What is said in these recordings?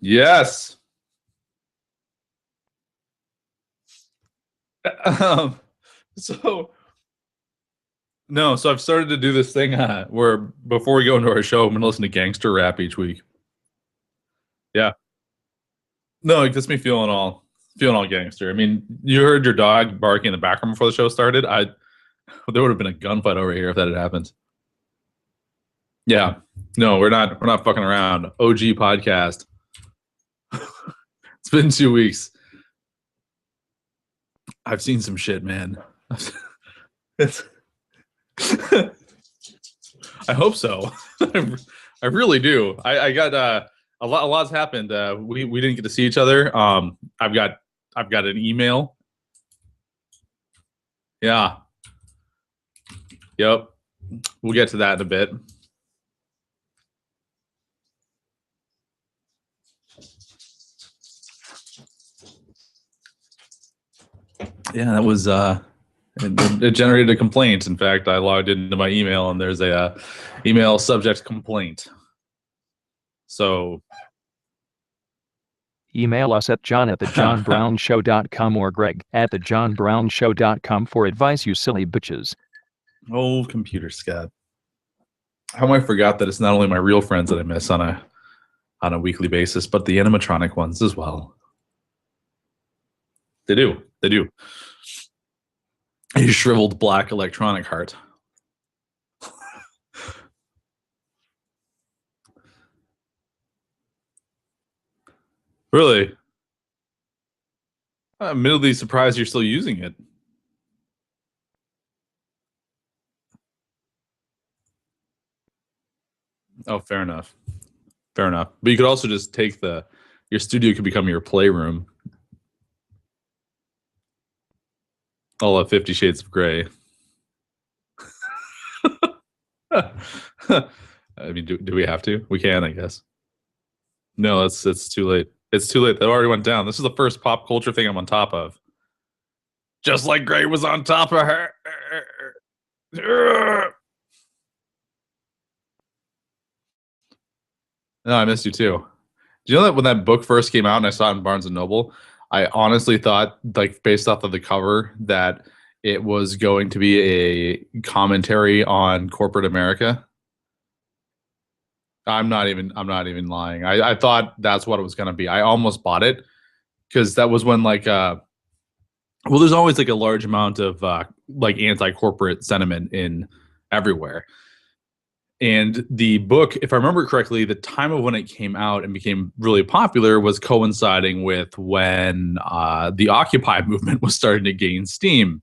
Yes. So no, so I've started to do this thing where before we go into our show, I'm gonna listen to gangster rap each week. Yeah. No, it gets me feeling all gangster. I mean, you heard your dog barking in the background before the show started. There would have been a gunfight over here if that had happened. Yeah. No, we're not fucking around. OG podcast. It's been 2 weeks. I've seen some shit, man. It's I hope so. I really do. I got a lot's happened. We didn't get to see each other. I've got an email. Yeah. Yep. We'll get to that in a bit. Yeah, that was it generated a complaint. In fact, I logged into my email and there's a email subject complaint. So email us at john@thejohnbrownshow.com or greg@thejohnbrownshow.com for advice, you silly bitches. Oh, computer Scott. How I forgot that it's not only my real friends that I miss on a weekly basis, but the animatronic ones as well. They do. A shriveled black electronic heart. Really? I'm admittedly surprised you're still using it. Oh, fair enough. But you could also just take your studio could become your playroom. All of 50 Shades of Grey. I mean, do we have to? We can, I guess. No, it's too late. It's too late. That already went down. This is the first pop culture thing I'm on top of. Just like Grey was on top of her. No, I missed you too. Do you know that when that book first came out and I saw it in Barnes and Noble, I honestly thought, like, based off of the cover, that it was going to be a commentary on corporate America. I'm not even lying. I thought that's what it was going to be. I almost bought it because that was when well, there's always like a large amount of like anti-corporate sentiment in everywhere. And the book, if I remember correctly, the time of when it came out and became really popular was coinciding with when the Occupy movement was starting to gain steam.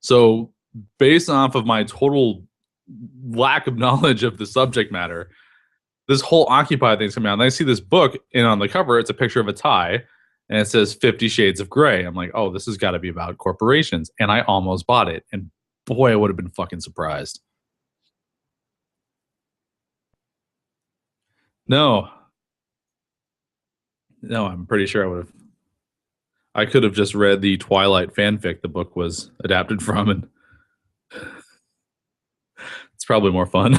So, based off of my total lack of knowledge of the subject matter, this whole Occupy thing's coming out. And I see this book, and on the cover, it's a picture of a tie, and it says 50 Shades of Grey. I'm like, oh, this has got to be about corporations. And I almost bought it. And boy, I would have been fucking surprised. No, I'm pretty sure I would have. I could have just read the Twilight fanfic the book was adapted from, and it's probably more fun.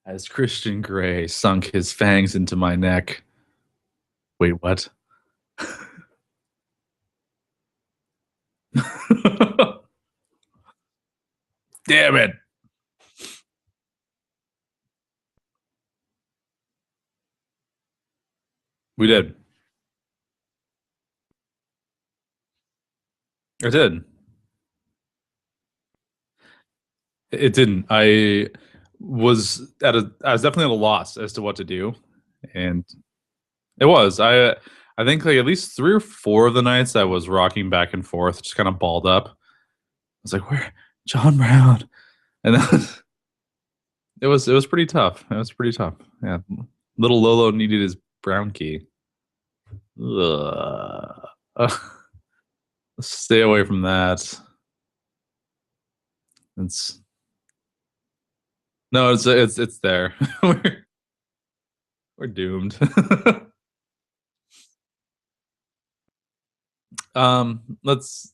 As Christian Grey sunk his fangs into my neck. Wait, what? Damn it. We did. I did. It didn't. I was definitely at a loss as to what to do, and it was. I think like at least 3 or 4 of the nights I was rocking back and forth, just kind of balled up. I was like, "Where, John Brown?" And then it was pretty tough. It was pretty tough. Yeah, little Lolo needed his brown key. Ugh. Stay away from that. It's no, it's there. we're doomed. Let's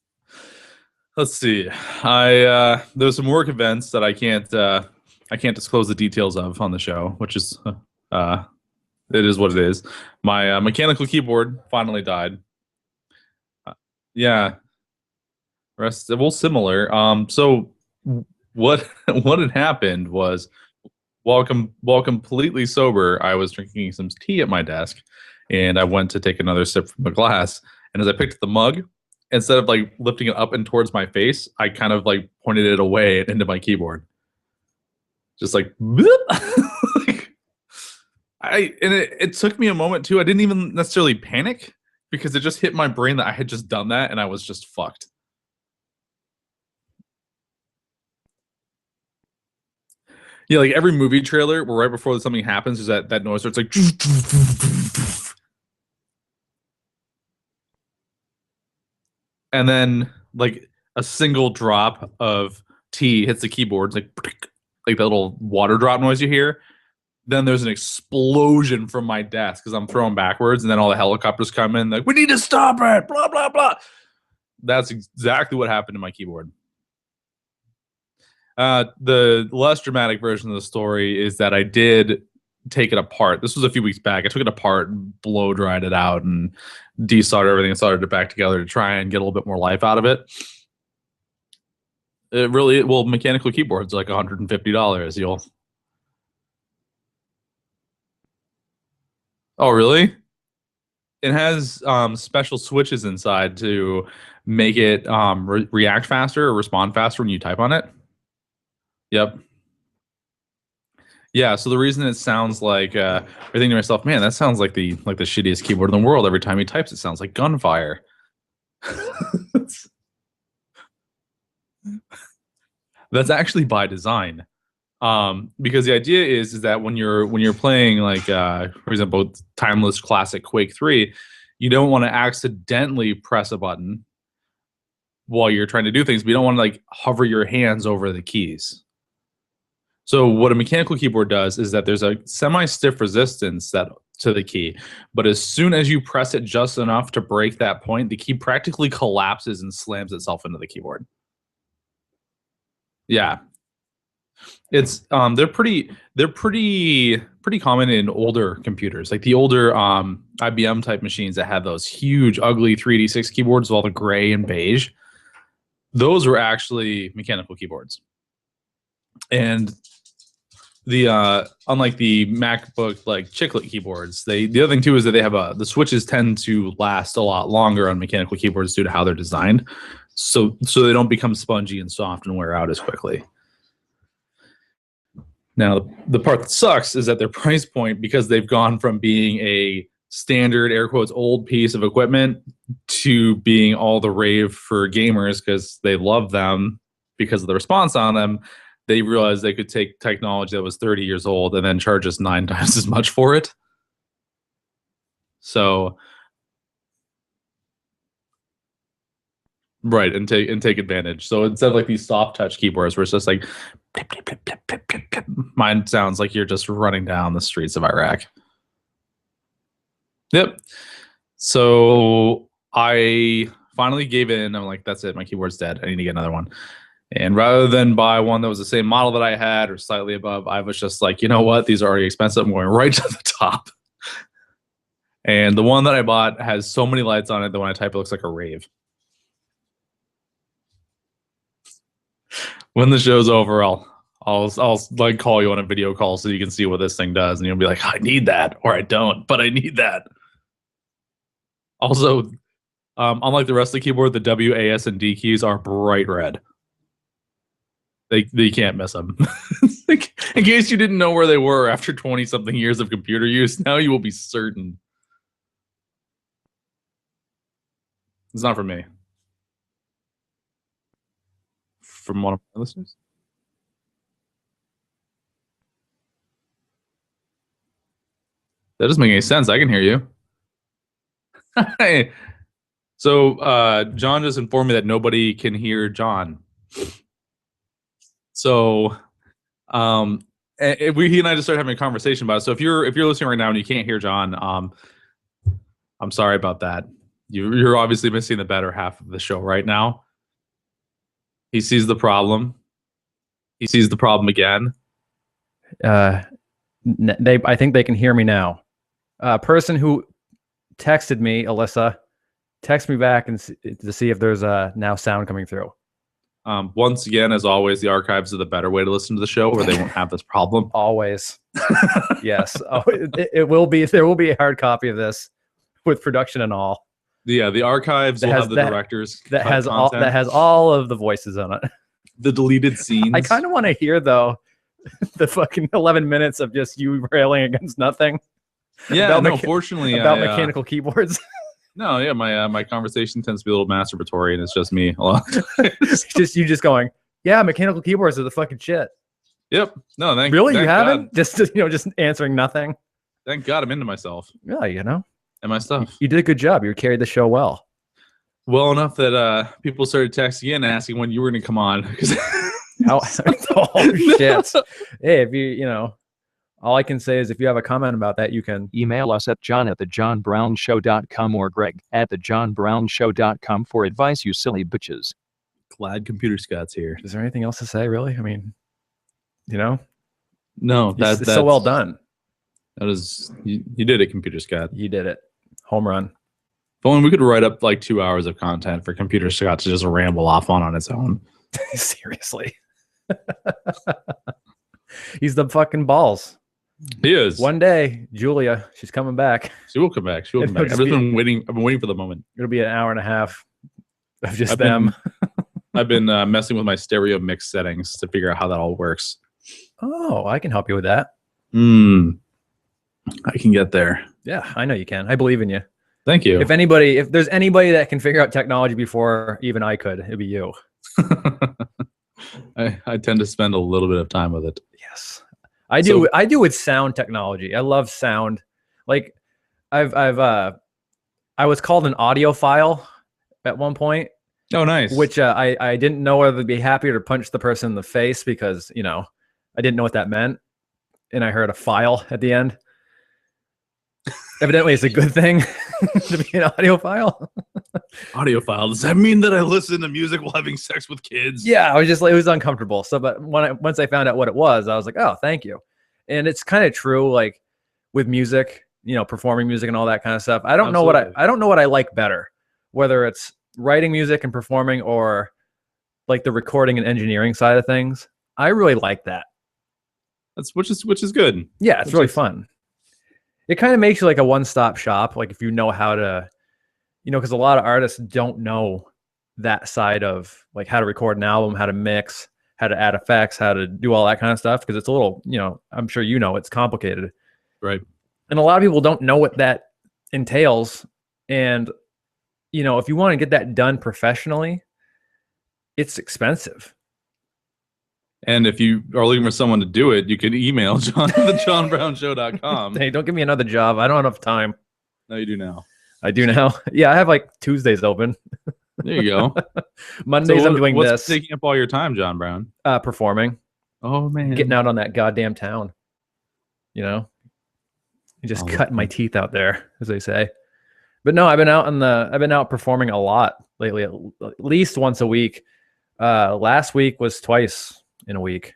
see. There's some work events that I I can't disclose the details of on the show, which is it is what it is. My mechanical keyboard finally died. Yeah, rest well similar. So what what had happened was while completely sober, I was drinking some tea at my desk, and I went to take another sip from the glass. And as I picked up the mug, instead of like lifting it up and towards my face, I kind of like pointed it away and into my keyboard, just like. It took me a moment too. I didn't even necessarily panic because it just hit my brain that I had just done that and I was just fucked. Yeah, like every movie trailer where right before something happens is that noise starts like. And then like a single drop of tea hits the keyboard, it's like that little water drop noise you hear. Then there's an explosion from my desk because I'm thrown backwards, and then all the helicopters come in, like, we need to stop it, blah, blah, blah. That's exactly what happened to my keyboard. The less dramatic version of the story is that I did take it apart. This was a few weeks back. I took it apart and blow dried it out and desoldered everything and soldered it back together to try and get a little bit more life out of it. It really, well, mechanical keyboards like $150. Oh, really? It has special switches inside to make it react faster or respond faster when you type on it. Yep. Yeah. So the reason it sounds like I think to myself, man, that sounds like the shittiest keyboard in the world. Every time he types, it sounds like gunfire. That's actually by design. Because the idea is that when you're playing like for example timeless classic Quake 3, you don't want to accidentally press a button while you're trying to do things, but you don't want to like hover your hands over the keys. So what a mechanical keyboard does is that there's a semi-stiff resistance that to the key, but as soon as you press it just enough to break that point, the key practically collapses and slams itself into the keyboard. Yeah, it's they're pretty common in older computers, like the older IBM type machines that had those huge ugly 3D6 keyboards with all the gray and beige. Those were actually mechanical keyboards. And the unlike the MacBook like chiclet keyboards, the other thing too is that they have the switches tend to last a lot longer on mechanical keyboards due to how they're designed. So they don't become spongy and soft and wear out as quickly. Now, the part that sucks is that their price point, because they've gone from being a standard, air quotes, old piece of equipment to being all the rave for gamers because they love them because of the response on them, they realized they could take technology that was 30 years old and then charge us 9 times as much for it. So, right, and take advantage. So instead of like these soft touch keyboards where it's just like plip, plip, plip, plip, plip, plip, plip, mine sounds like you're just running down the streets of Iraq. Yep. So I finally gave in. I'm like, that's it. My keyboard's dead. I need to get another one. And rather than buy one that was the same model that I had or slightly above, I was just like, you know what? These are already expensive. I'm going right to the top. And the one that I bought has so many lights on it that when I type, it looks like a rave. When the show's over, I'll like call you on a video call so you can see what this thing does, and you'll be like, I need that, or I don't, but I need that. Also, unlike the rest of the keyboard, the W, A, S, and D keys are bright red. They can't miss them. Like, in case you didn't know where they were after 20 something years of computer use, now you will be certain. It's not for me. From one of my listeners. That doesn't make any sense. I can hear you. Hey. So John just informed me that nobody can hear John. So he and I just started having a conversation about it. So if you're listening right now and you can't hear John, I'm sorry about that. You're obviously missing the better half of the show right now. He sees the problem. He sees the problem again. I think they can hear me now. Person who texted me, Alyssa, text me back and to see if there's now sound coming through. Once again, as always, the archives are the better way to listen to the show, or they won't have this problem. Always. Yes. Oh, it will be. There will be a hard copy of this with production and all. Yeah, the archives will have the directors that has all of the voices on it. The deleted scenes. I kind of want to hear though the fucking 11 minutes of just you railing against nothing. Yeah, no, fortunately about mechanical keyboards. No, yeah, my conversation tends to be a little masturbatory, and it's just me a lot. Just you just going, yeah, mechanical keyboards are the fucking shit. Yep. No, thank really you God. haven't just just answering nothing. Thank God I'm into myself. Yeah, and my stuff. You did a good job. You carried the show well. Well enough that people started texting in asking when you were going to come on. Oh shit! Hey, if you all I can say is if you have a comment about that, you can email us at john@thejohnbrownshow.com or greg@thejohnbrownshow.com for advice, you silly bitches. Glad Computer Scott's here. Is there anything else to say, really? I mean, No, that's so well done. That is, you did it, Computer Scott. You did it. Home run. If only we could write up like 2 hours of content for Computer Scott to just ramble off on its own. Seriously. He's the fucking balls. He is. One day, Julia, she's coming back. She will come back. I've been waiting for the moment. It'll be an hour and a half of just them. I've been messing with my stereo mix settings to figure out how that all works. Oh, I can help you with that. I can get there. Yeah, I know you can. I believe in you. Thank you. If there's anybody that can figure out technology before even I could, it'd be you. I tend to spend a little bit of time with it. Yes. I do with sound technology. I love sound. Like I was called an audiophile at one point. Oh, nice. Which I didn't know whether to be happy or to punch the person in the face because, I didn't know what that meant. And I heard a file at the end. Evidently, it's a good thing to be an audiophile. Audiophile. Does that mean that I listen to music while having sex with kids? Yeah, I was just like, it was uncomfortable. So, but once I found out what it was, I was like, oh, thank you. And it's kind of true, like with music, performing music and all that kind of stuff. I don't know what I like better, whether it's writing music and performing or like the recording and engineering side of things. I really like that. Which is good. Yeah, it's really fun. It kind of makes you like a one-stop shop. Like if you know how to, because a lot of artists don't know that side of like how to record an album, how to mix, how to add effects, how to do all that kind of stuff. Because it's a little, I'm sure it's complicated. Right. And a lot of people don't know what that entails. And, if you want to get that done professionally, it's expensive. And if you are looking for someone to do it, you can email John at thejohnbrownshow.com. Hey, don't give me another job. I don't have enough time. No, you do now. I do now. Yeah, I have like Tuesdays open. There you go. Mondays I'm doing what's taking up all your time, John Brown? Performing. Oh, man. Getting out on that goddamn town. Just cutting my teeth out there, as they say. But no, I've been out performing a lot lately, at least once a week. Last week was twice in a week.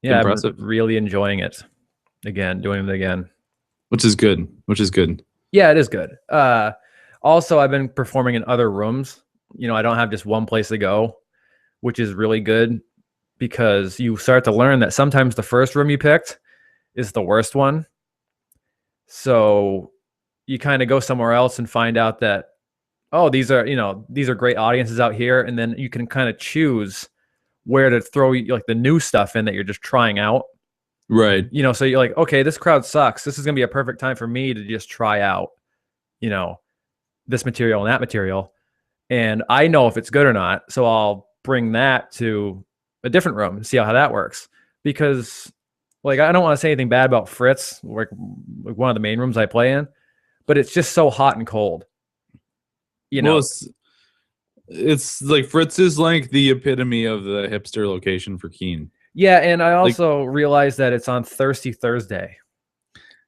Yeah, impressive. I'm really enjoying it. Doing it again. Which is good. Yeah, it is good. Also, I've been performing in other rooms. I don't have just one place to go, which is really good because you start to learn that sometimes the first room you picked is the worst one. So you kind of go somewhere else and find out that, oh, these are great audiences out here. And then you can kind of choose where to throw like the new stuff in that you're just trying out. Right. So you're like, okay, this crowd sucks. This is going to be a perfect time for me to just try out, this material and that material. And I know if it's good or not. So I'll bring that to a different room and see how that works. Because like, I don't want to say anything bad about Fritz, like one of the main rooms I play in, but it's just so hot and cold. Well, it's like Fritz is like the epitome of the hipster location for Keene. Yeah, and I also realized that it's on Thirsty Thursday.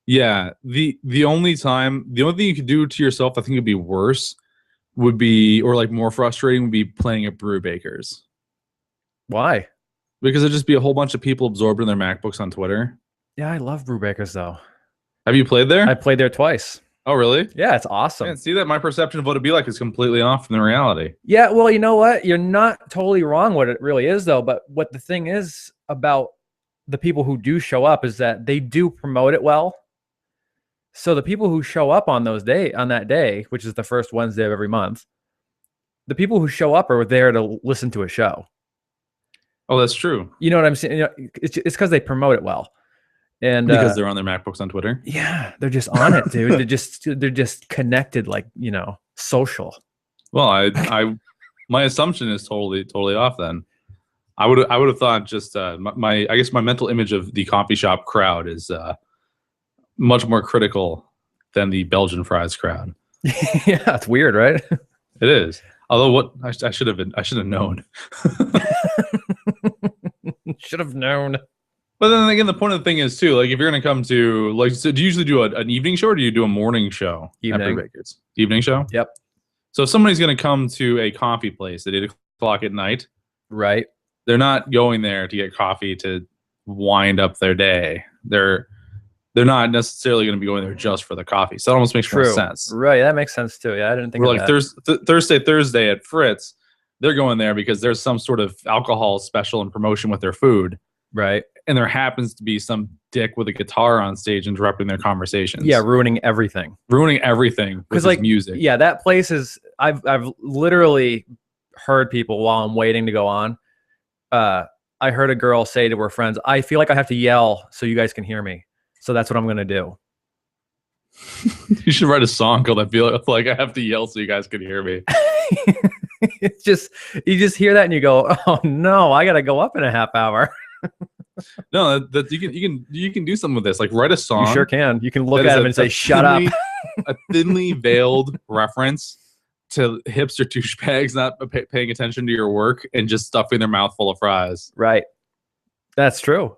Yeah, the only thing you could do to yourself, I think it'd be worse, or like more frustrating, would be playing at Brew Bakers. Why? Because it'd just be a whole bunch of people absorbed in their MacBooks on Twitter. Yeah, I love Brewbakers though. Have you played there? I played there twice. Oh, really? Yeah, it's awesome. Man, see that my perception of what it'd be like is completely off from the reality. Yeah, well, you know what? You're not totally wrong what it really is, though. But what the thing is about the people who do show up is that they do promote it well. So the people who show up on that day, which is the first Wednesday of every month, the people who show up are there to listen to a show. Oh, that's true. You know what I'm saying? You know, it's because they promote it well. And because they're on their MacBooks on Twitter. Yeah, they're just on it, dude. they're just connected, like, you know, social. Well, I my assumption is totally off. Then I would have thought just I guess my mental image of the coffee shop crowd is much more critical than the Belgian fries crowd. Yeah, it's weird, right? It is. Although what I should have known. Should have known. But then again, the point of the thing is too, like if you're gonna come to like, so do you usually do an evening show or do you do a morning show? Evening. Evening show. Yep. So if somebody's gonna come to a coffee place at 8 o'clock at night, right? They're not going there to get coffee to wind up their day. They're not necessarily going to be going there just for the coffee. So that almost makes more sense. Right. That makes sense too. Yeah, I didn't think We're of like that. Thursday at Fritz, they're going there because there's some sort of alcohol special and promotion with their food. Right. And there happens to be some dick with a guitar on stage interrupting their conversations. Yeah, ruining everything. With like music. Yeah, that place is. I've literally heard people while I'm waiting to go on. I heard a girl say to her friends, "I feel like I have to yell so you guys can hear me. So that's what I'm gonna do." You should write a song called "I Feel Like I Have to Yell so you guys can hear me." It's just, you just hear that and you go, "Oh no, I gotta go up in a half hour." No, that you can do something with this. Like write a song. You sure can. You can look at him and say, "Shut up." A thinly veiled reference to hipster douchebags not paying attention to your work and just stuffing their mouth full of fries. Right. That's true.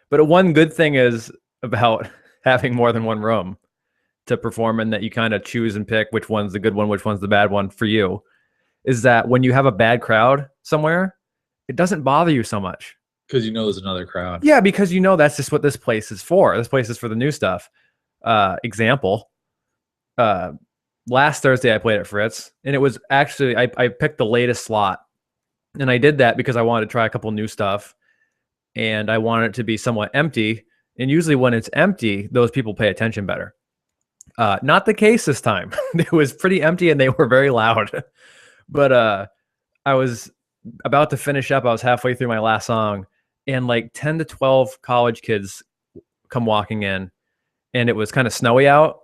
But one good thing is about having more than one room to perform in, that you kind of choose and pick which one's the good one, which one's the bad one for you, is that when you have a bad crowd somewhere, it doesn't bother you so much. Because you know there's another crowd. Yeah, because you know that's just what this place is for. This place is for the new stuff. Example. Last Thursday I played at Fritz, and it was actually, I picked the latest slot, and I did that because I wanted to try a couple new stuff, and I wanted it to be somewhat empty. And usually when it's empty, those people pay attention better. Not the case this time. It was pretty empty and they were very loud. But I was about to finish up. I was halfway through my last song, and like 10 to 12 college kids come walking in, and it was kind of snowy out.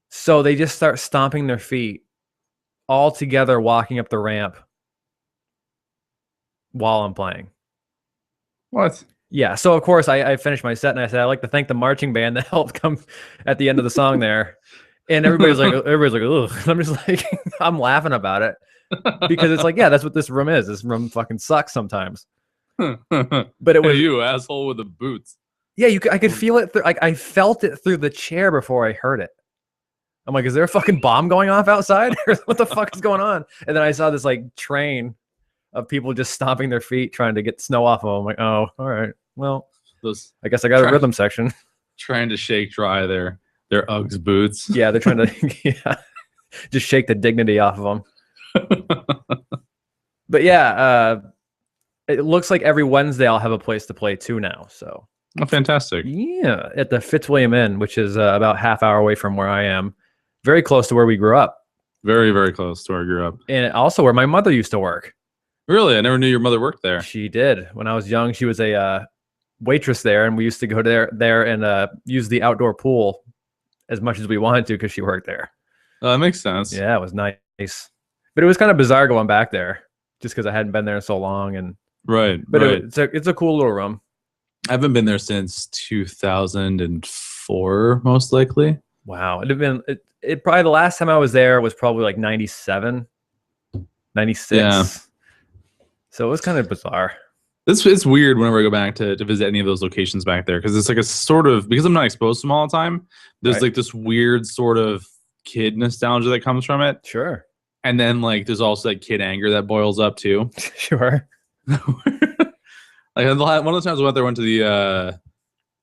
So they just start stomping their feet all together, walking up the ramp while I'm playing. What? Yeah. So of course I finished my set and I said, "I'd like to thank the marching band that helped come at the end of the song there." And everybody's like, "Ugh." I'm just like, I'm laughing about it because it's like, yeah, that's what this room is. This room fucking sucks sometimes. But it was, hey, you asshole with the boots. Yeah, I could feel it. I felt it through the chair before I heard it. I'm like, is there a fucking bomb going off outside? What the fuck is going on? And then I saw this like train of people just stomping their feet trying to get snow off of them. I'm like, oh, all right. Well, I guess I got a rhythm section. Trying to shake dry their Uggs boots. Yeah, they're trying to just shake the dignity off of them. But yeah, it looks like every Wednesday I'll have a place to play too now. So oh, fantastic. Yeah, at the Fitzwilliam Inn, which is about half hour away from where I am. Very close to where we grew up. Very, very close to where I grew up. And also where my mother used to work. Really? I never knew your mother worked there. She did. When I was young, she was a waitress there, and we used to go there and use the outdoor pool as much as we wanted to because she worked there. That makes sense. Yeah, it was nice. But it was kind of bizarre going back there just because I hadn't been there in so long. And right. But right. It's a cool little room. I haven't been there since 2004, most likely. Wow. It probably, the last time I was there was probably like 97, 96. Yeah. So it was kind of bizarre. It's weird whenever I go back to visit any of those locations back there, because it's like a sort of, because I'm not exposed to them all the time, there's like this weird sort of kid nostalgia that comes from it. Sure. And then like there's also that kid anger that boils up too. Sure. Like one of the times I went there, went to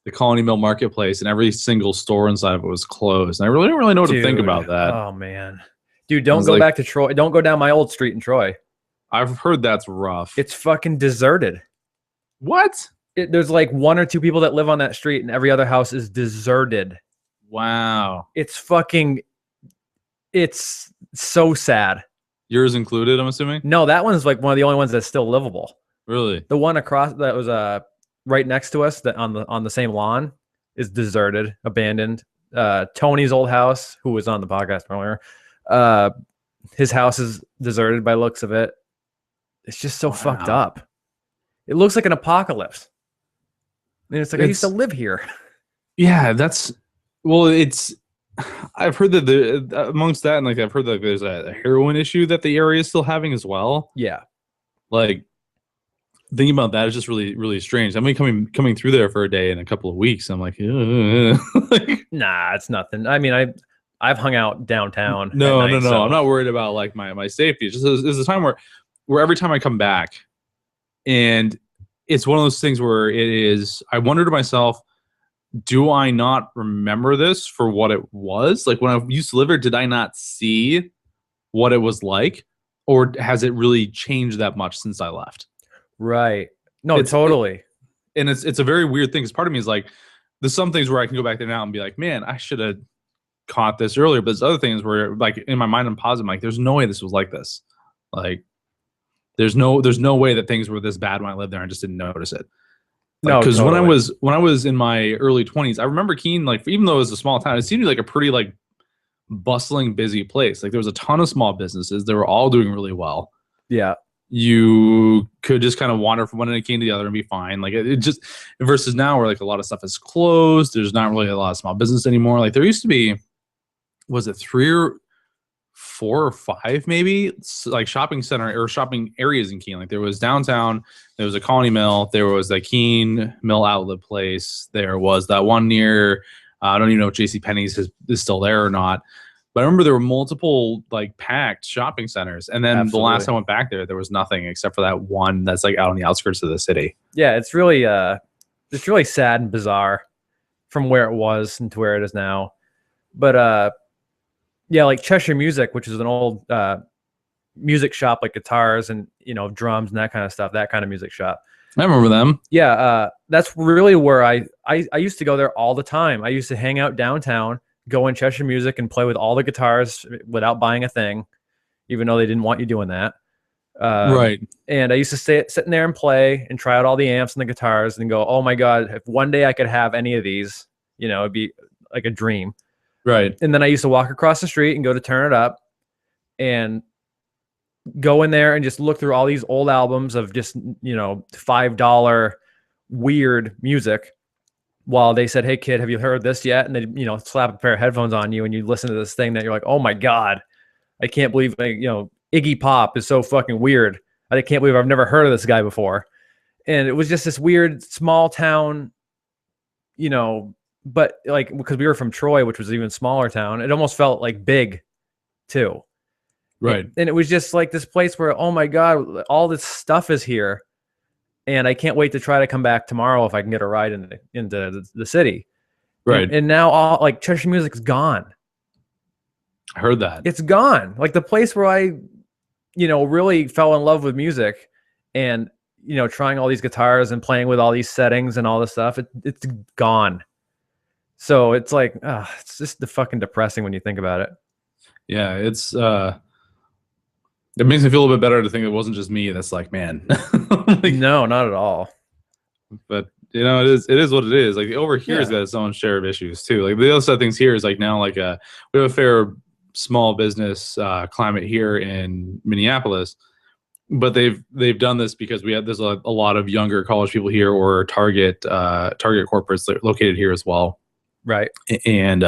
the Colony Mill Marketplace, and every single store inside of it was closed. And I really don't really know what to think about that. Oh man, dude, don't go back to Troy. Don't go down my old street in Troy. I've heard that's rough. It's fucking deserted. What? There's like 1 or 2 people that live on that street, and every other house is deserted. Wow. It's so sad. Yours included, I'm assuming? No, that one's like one of the only ones that's still livable. Really? The one across that was right next to us, that on the same lawn, is deserted, abandoned. Tony's old house, who was on the podcast earlier, his house is deserted by looks of it. It's just so fucked up. It looks like an apocalypse. And it's like, I used to live here. Yeah, I've heard that amongst that, and like I've heard that there's a heroin issue that the area is still having as well. Yeah. Like, thinking about that is just really, really strange. I'm coming through there for a day in a couple of weeks. I'm like, like, nah, it's nothing. I mean, I've hung out downtown. No. So. I'm not worried about like my safety. It's just there's a time where every time I come back, and it's one of those things where I wonder to myself, do I not remember this for what it was? Like, when I used to live here, did I not see what it was like? Or has it really changed that much since I left? Right. No, totally. And it's a very weird thing, because part of me is like, there's some things where I can go back there now and be like, man, I should have caught this earlier. But there's other things where, like, in my mind, I'm positive, like, there's no way this was like this. Like, there's no way that things were this bad when I lived there. I just didn't notice it. Like, no, because totally. when I was in my early 20s, I remember Keene, like, even though it was a small town, it seemed like a pretty like bustling, busy place. Like, there was a ton of small businesses. They were all doing really well. Yeah. You could just kind of wander from one end of Keene to the other and be fine. Like, it just, versus now where like a lot of stuff is closed. There's not really a lot of small business anymore. Like, there used to be, was it 3 or 4 or 5 maybe, like shopping center or shopping areas in Keene. Like, there was downtown, there was a Colony Mill, there was the Keene Mill Outlet Place, there was that one near, I don't even know if JCPenney's is still there or not, but I remember there were multiple like packed shopping centers. And then The last time I went back there was nothing except for that one that's like out on the outskirts of the city. Yeah, it's really sad and bizarre from where it was and to where it is now. But yeah, like Cheshire Music, which is an old music shop, like guitars and, you know, drums and that kind of stuff, that kind of music shop. I remember them. Yeah, that's really where I used to go there all the time. I used to hang out downtown, go in Cheshire Music and play with all the guitars without buying a thing, even though they didn't want you doing that. Right. And I used to sitting there and play and try out all the amps and the guitars and go, oh my God, if one day I could have any of these, you know, it'd be like a dream. Right. And then I used to walk across the street and go to Turn It Up and go in there and just look through all these old albums of just, you know, $5 weird music while they said, hey kid, have you heard this yet? And they, you know, slap a pair of headphones on you and you listen to this thing that you're like, oh my God, I can't believe, like, you know, Iggy Pop is so fucking weird. I can't believe I've never heard of this guy before. And it was just this weird small town, you know, but like, because we were from Troy, which was an even smaller town, it almost felt like big too. Right. And it was just like this place where, oh my God, all this stuff is here. And I can't wait to try to come back tomorrow if I can get a ride into the city. Right. And now all like Cheshire Music's gone. I heard that. It's gone. Like the place where I, you know, really fell in love with music and, you know, trying all these guitars and playing with all these settings and all this stuff, it's gone. So it's like, it's just fucking depressing when you think about it. Yeah, it's it makes me feel a bit better to think it wasn't just me that's like, man. Like, no, not at all. But you know, it is what it is. Like over here has got its own share of issues too. Like the other side of things here is like now like we have a fair small business climate here in Minneapolis, but they've done this because there's a lot of younger college people here or target corporates that are located here as well. Right. And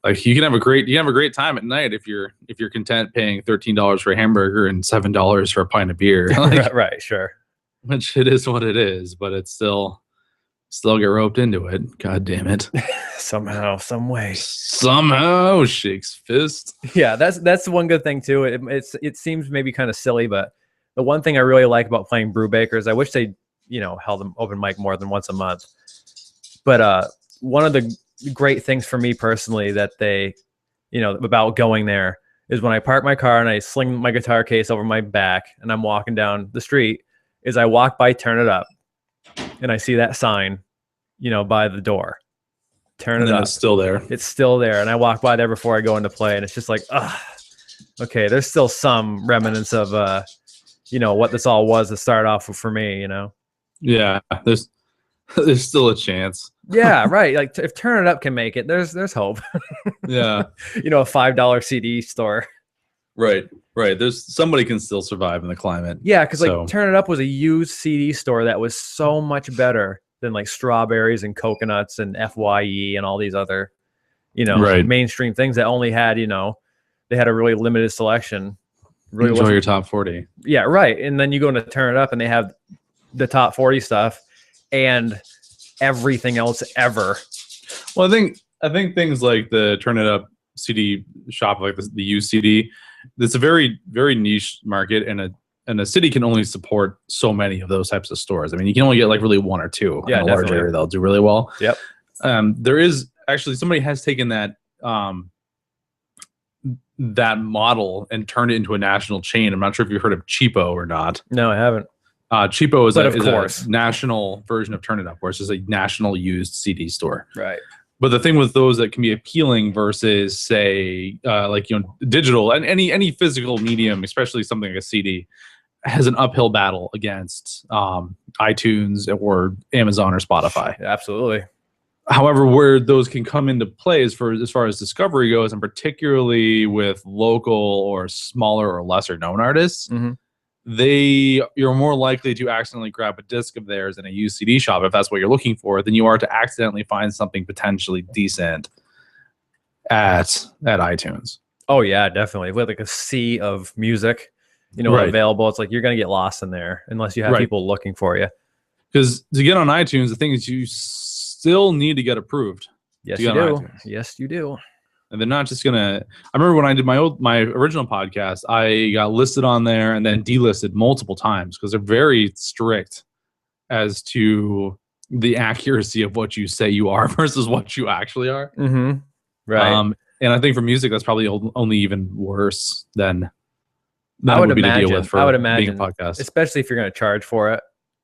like you can have a great time at night if you're content paying $13 for a hamburger and $7 for a pint of beer. Like, right, sure. Which it is what it is, but it's still get roped into it. God damn it. Somehow, some way. Somehow shakes fist. Yeah, that's the one good thing too. It seems maybe kind of silly, but the one thing I really like about playing Brewbaker is I wish they, held an open mic more than once a month. But one of the great things for me personally that they, about going there is when I park my car and I sling my guitar case over my back and I'm walking down the street, is I walk by Turn It Up and I see that sign, by the door. Turn It Up. It's still there. It's still there. And I walk by there before I go into play and it's just like, okay, there's still some remnants of, what this all was to start off with for me, Yeah, there's still a chance. Yeah, right. Like if Turn It Up can make it, there's hope. Yeah. A $5 CD store. Right. There's somebody can still survive in the climate. Yeah, because Turn It Up was a used CD store that was so much better than like Strawberries and Coconuts and FYE and all these other, mainstream things that only had, they had a really limited selection. Really enjoy your top 40. Yeah, right. And then you go into Turn It Up and they have the top 40 stuff and everything else ever. Well, I think things like the Turn It Up CD shop, like the used CD, it's a very, very niche market, and a city can only support so many of those types of stores. I mean, you can only get like really one or two. Yeah, in a large area, they'll do really well. Yep. There is actually somebody has taken that that model and turned it into a national chain. I'm not sure if you've heard of Cheapo or not. No, I haven't. Cheapo is a national version of Turn It Up, where it's just a national used CD store. Right. But the thing with those that can be appealing versus, say, digital and any physical medium, especially something like a CD, has an uphill battle against iTunes or Amazon or Spotify. Absolutely. However, where those can come into play as far as discovery goes, and particularly with local or smaller or lesser known artists, you're more likely to accidentally grab a disc of theirs in a used CD shop if that's what you're looking for than you are to accidentally find something potentially decent at iTunes. Oh yeah, definitely. With like a sea of music, available, it's like you're gonna get lost in there unless you have people looking for you. Because to get on iTunes, the thing is you still need to get approved. Yes, you do. Yes, you do. And they're not just gonna. I remember when I did my original podcast, I got listed on there and then delisted multiple times because they're very strict as to the accuracy of what you say you are versus what you actually are. Mm-hmm. Right. And I think for music, that's probably only even worse than I would would be imagine. to deal with for I would imagine, being a podcast, especially if you're going to charge for it.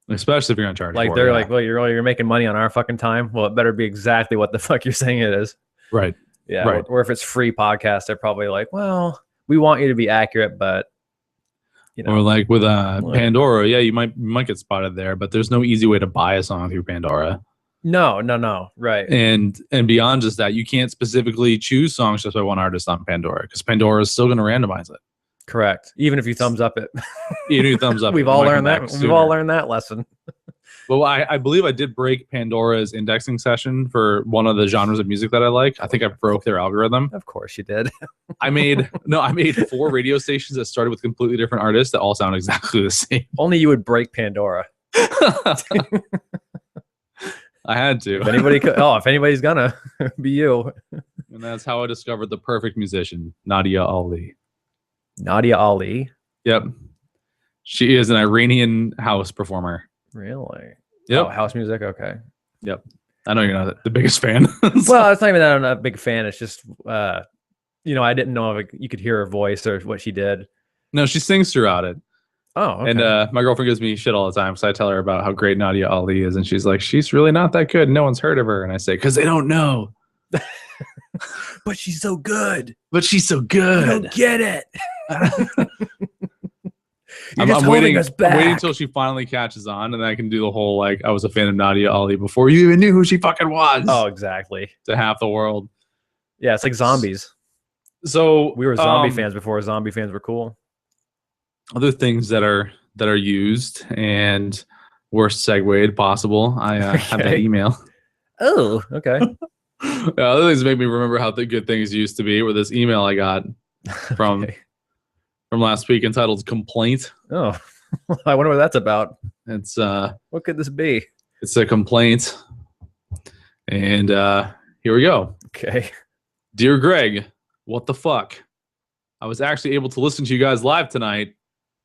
Especially if you're going to charge. Like for they're it, like, well, you're making money on our fucking time. Well, it better be exactly what the fuck you're saying it is. Right. Yeah. Right. Or if it's free podcast, they're probably like, well, we want you to be accurate, but Or like with Pandora, yeah, you might get spotted there, but there's no easy way to buy a song through Pandora. No, right. And beyond just that, you can't specifically choose songs just by one artist on Pandora because Pandora is still going to randomize it. Correct. Even if you thumbs up it. Even if you thumbs up, We've all learned that. We've all learned that lesson. Well, I believe I did break Pandora's indexing session for one of the genres of music that I like. I think I broke their algorithm. Of course you did. I made 4 radio stations that started with completely different artists that all sound exactly the same. Only you would break Pandora. I had to. If anybody's gonna be you. And that's how I discovered the perfect musician, Nadia Ali. Nadia Ali? Yep. She is an Iranian house performer. Really? Yep. Oh, house music? Okay. Yep. I know you're not the biggest fan. Well, it's not even that I'm not a big fan. It's just, I didn't know if you could hear her voice or what she did. No, she sings throughout it. Oh, okay. And my girlfriend gives me shit all the time because I tell her about how great Nadia Ali is. And she's like, she's really not that good. No one's heard of her. And I say, because they don't know. But she's so good. But she's so good. You don't get it. I'm waiting until she finally catches on, and then I can do the whole I was a fan of Nadia Ali before you even knew who she fucking was. Oh, exactly. To half the world. Yeah, it's like zombies. So we were zombie fans before zombie fans were cool. Other things that are used and worst segued possible. I have that email. Oh, okay. Other things make me remember how the good things used to be. With this email I got from last week entitled "Complaint." Oh, I wonder what that's about. It's what could this be? It's a complaint, and here we go. Okay. Dear Greg, what the fuck? I was actually able to listen to you guys live tonight.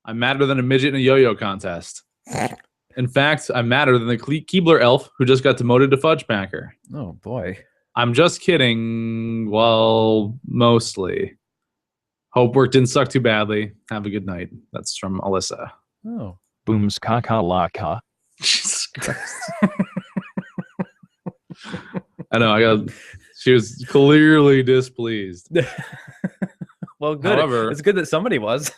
I'm madder than a midget in a yo-yo contest. In fact, I'm madder than the Keebler elf who just got demoted to Fudgepacker. Oh boy. I'm just kidding. Well, mostly. Hope work didn't suck too badly. Have a good night. That's from Alyssa. Oh. Booms kakalaka. Jesus Christ. I know. She was clearly displeased. Well, good. However, it's good that somebody was.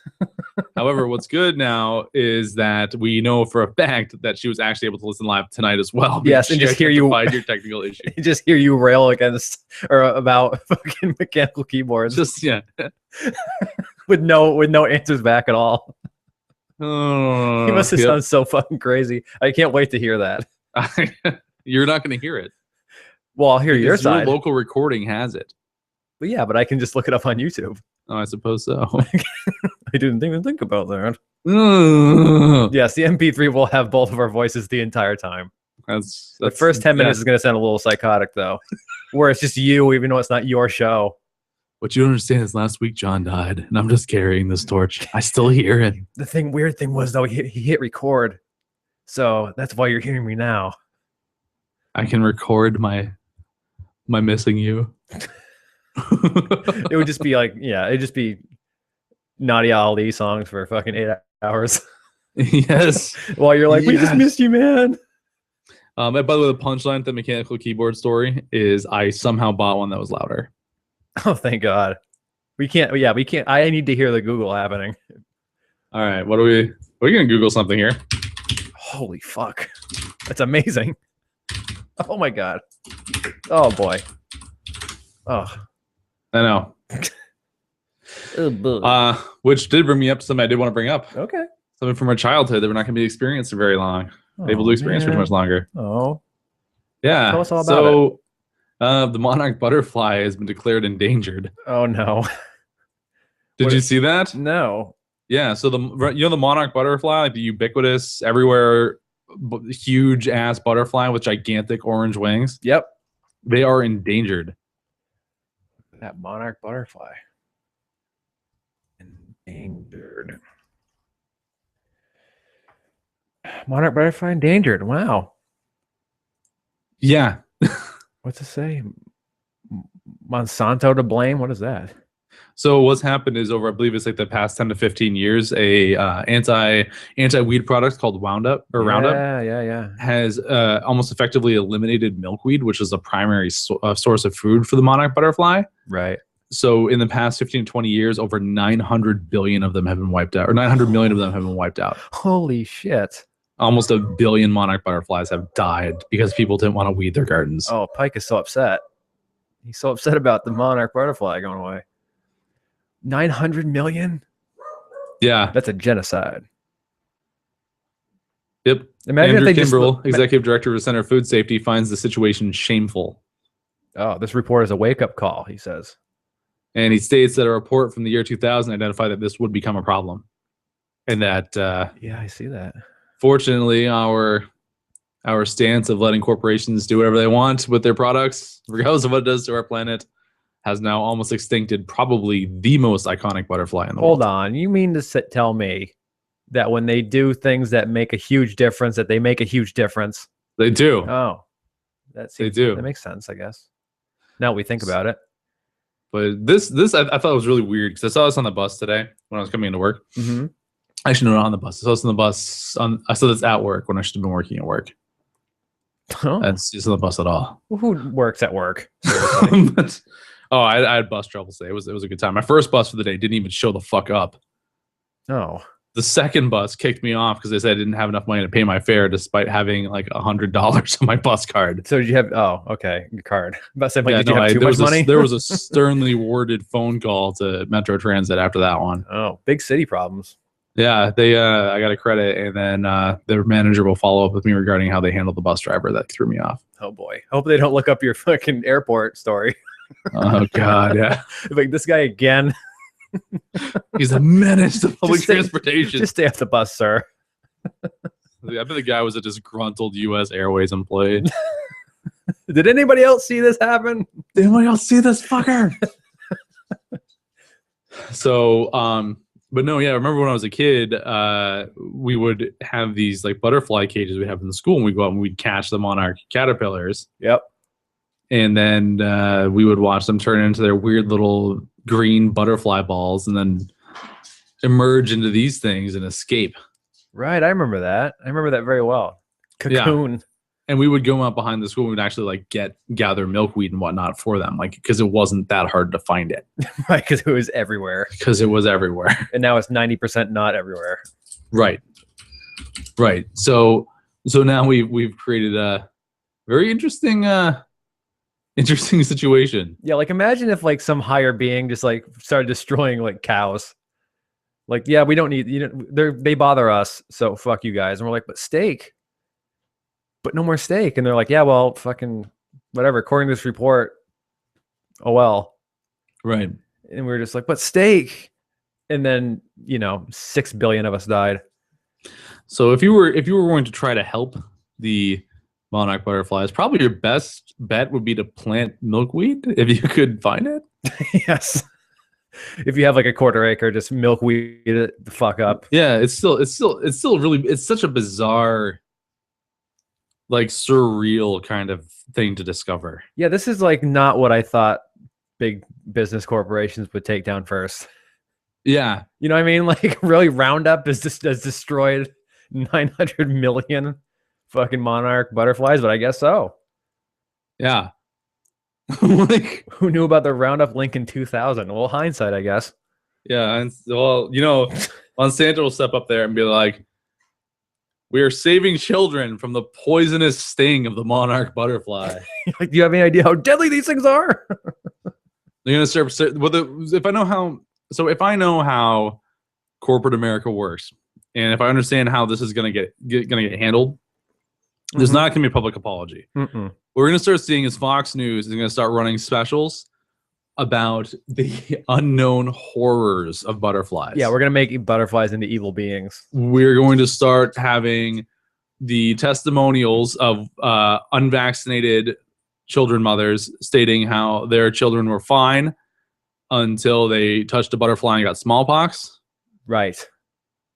However, what's good now is that we know for a fact that she was actually able to listen live tonight as well. Yes, and just hear you find your technical issue. Just hear you rail against or about fucking mechanical keyboards. Just with no answers back at all. Oh, He must have sounded so fucking crazy. I can't wait to hear that. You're not going to hear it. Well, I'll hear your side. Your local recording has it. But yeah, but I can just look it up on YouTube. Oh, I suppose so. I didn't even think about that. That's Yes, the MP3 will have both of our voices the entire time. The first 10 minutes is going to sound a little psychotic, though, where it's just you, even though it's not your show. What you don't understand is last week John died, and I'm just carrying this torch. I still hear it. The weird thing was, though, he hit record. So that's why you're hearing me now. I can record my missing you. It would just be like, yeah, it'd just be Nadia Ali songs for fucking 8 hours. Yes. While you're like, we just missed you, man. And by the way, the punchline to the mechanical keyboard story is I somehow bought one that was louder. Oh, thank God. We can't. I need to hear the Google happening. All right. We're going to Google something here. Holy fuck. That's amazing. Oh my God. Oh boy. Oh. I know. Which did bring me up to something I did want to bring up. Okay. Something from our childhood that we're not going to be experienced for very long. Able to experience for much longer. Oh. Yeah. Tell us all about it. The Monarch Butterfly has been declared endangered. Oh no. Did you see that? No. Yeah. So the Monarch Butterfly, like the ubiquitous, everywhere, huge ass butterfly with gigantic orange wings. Yep. They are endangered. That Monarch Butterfly. Endangered. Monarch Butterfly endangered. Wow. Yeah. What's it say? Monsanto to blame? What is that? So what's happened is over, I believe it's like the past 10 to 15 years, a anti-weed product called Roundup has almost effectively eliminated milkweed, which is a primary source of food for the Monarch Butterfly. Right. So in the past 15 to 20 years, over 900 billion of them have been wiped out, or 900 million of them have been wiped out. Holy shit. Almost 1 billion Monarch Butterflies have died because people didn't want to weed their gardens. Oh, Pike is so upset. He's so upset about the Monarch Butterfly going away. 900 million? Yeah. That's a genocide. Yep. Imagine Andrew if they Kimbrell, executive director of the Center of Food Safety, finds the situation shameful. Oh, this report is a wake-up call, he says. And he states that a report from the year 2000 identified that this would become a problem. And that... yeah, I see that. Fortunately, our stance of letting corporations do whatever they want with their products, regardless of what it does to our planet, has now almost extincted probably the most iconic butterfly in the world. Hold on. You mean to tell me that when they do things that make a huge difference, that they make a huge difference? They do. Oh. They do. That makes sense, I guess. Now we think about it. But this I thought was really weird because I saw this on the bus today when I was coming into work. Mm-hmm. Actually, no, not on the bus. I saw this on the bus. I saw this at work when I should have been working at work. Oh. That's just on the bus at all. Well, who works at work? But, I had bus trouble today. It was a good time. My first bus for the day didn't even show the fuck up. Oh. The second bus kicked me off because they said I didn't have enough money to pay my fare despite having like $100 on my bus card. So did you have, okay, your card. But saying, like, Yeah, did you have too much money? There was a sternly worded phone call to Metro Transit after that one. Oh, big city problems. Yeah, I got a credit, and then their manager will follow up with me regarding how they handled the bus driver that threw me off. Oh boy. Hope they don't look up your fucking airport story. Oh god, yeah. Like, this guy again. He's a menace to public transportation. Just stay off the bus, sir. I bet the guy was a disgruntled U.S. Airways employee. Did anybody else see this happen? Did anybody else see this fucker? So, But no, yeah, I remember when I was a kid, we would have these like butterfly cages we have in the school, and we'd go out and we'd catch the monarch caterpillars. Yep. And then we would watch them turn into their weird little green butterfly balls and then emerge into these things and escape. Right. I remember that. I remember that very well. Cocoon. And we would go out behind the school and we'd actually like gather milkweed and whatnot for them, like because it wasn't that hard to find it. Right, because it was everywhere. Because it was everywhere. And now it's 90% not everywhere. Right. So now we've created a very interesting situation. Yeah, like imagine if like some higher being just like started destroying like cows. Like, yeah, we don't need, they bother us, so fuck you guys. And we're like, but steak. But no more steak. And they're like, yeah, well, fucking whatever. According to this report, oh well. Right. And we were just like, but steak. And then, 6 billion of us died. So if you were going to try to help the monarch butterflies, probably your best bet would be to plant milkweed if you could find it. Yes. If you have like a quarter acre, just milkweed it the fuck up. Yeah, it's still really, it's such a bizarre, like surreal kind of thing to discover. Yeah, this is like not what I thought big business corporations would take down first. Yeah. You know what I mean? Like really Roundup has destroyed 900 million fucking monarch butterflies, but I guess so. Yeah. Like, who knew about the Roundup link in 2000? Well, hindsight, I guess. Yeah, and well, Monsanto will step up there and be like, "We are saving children from the poisonous sting of the monarch butterfly." Like, do you have any idea how deadly these things are? They're gonna start. If I know how corporate America works, and if I understand how this is gonna get handled, there's not gonna be a public apology. Mm-mm. What we're gonna start seeing is Fox News is gonna start running specials about the unknown horrors of butterflies. Yeah, we're gonna make butterflies into evil beings. We're going to start having the testimonials of unvaccinated children mothers stating how their children were fine until they touched a butterfly and got smallpox. Right.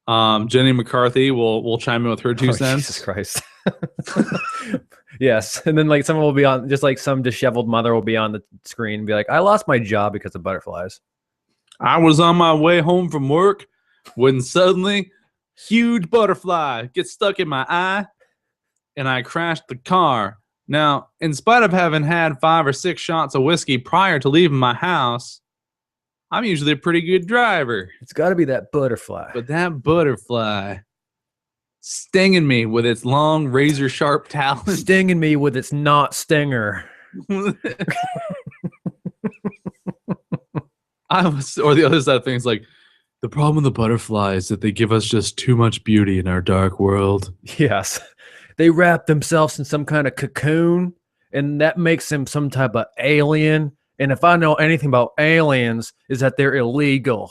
Jenny McCarthy will chime in with her 2 cents. Jesus Christ. Yes. And then like someone will be on, just like some disheveled mother will be on the screen and be like, I lost my job because of butterflies. I was on my way home from work when suddenly huge butterfly gets stuck in my eye and I crashed the car. Now, in spite of having had 5 or 6 shots of whiskey prior to leaving my house, I'm usually a pretty good driver. It's got to be that butterfly. But that butterfly stinging me with its long razor sharp talons. Stinging me with its not stinger. Or the other side of things, like, the problem with the butterfly is that they give us just too much beauty in our dark world. Yes. They wrap themselves in some kind of cocoon, and that makes them some type of alien. And if I know anything about aliens, is that they're illegal.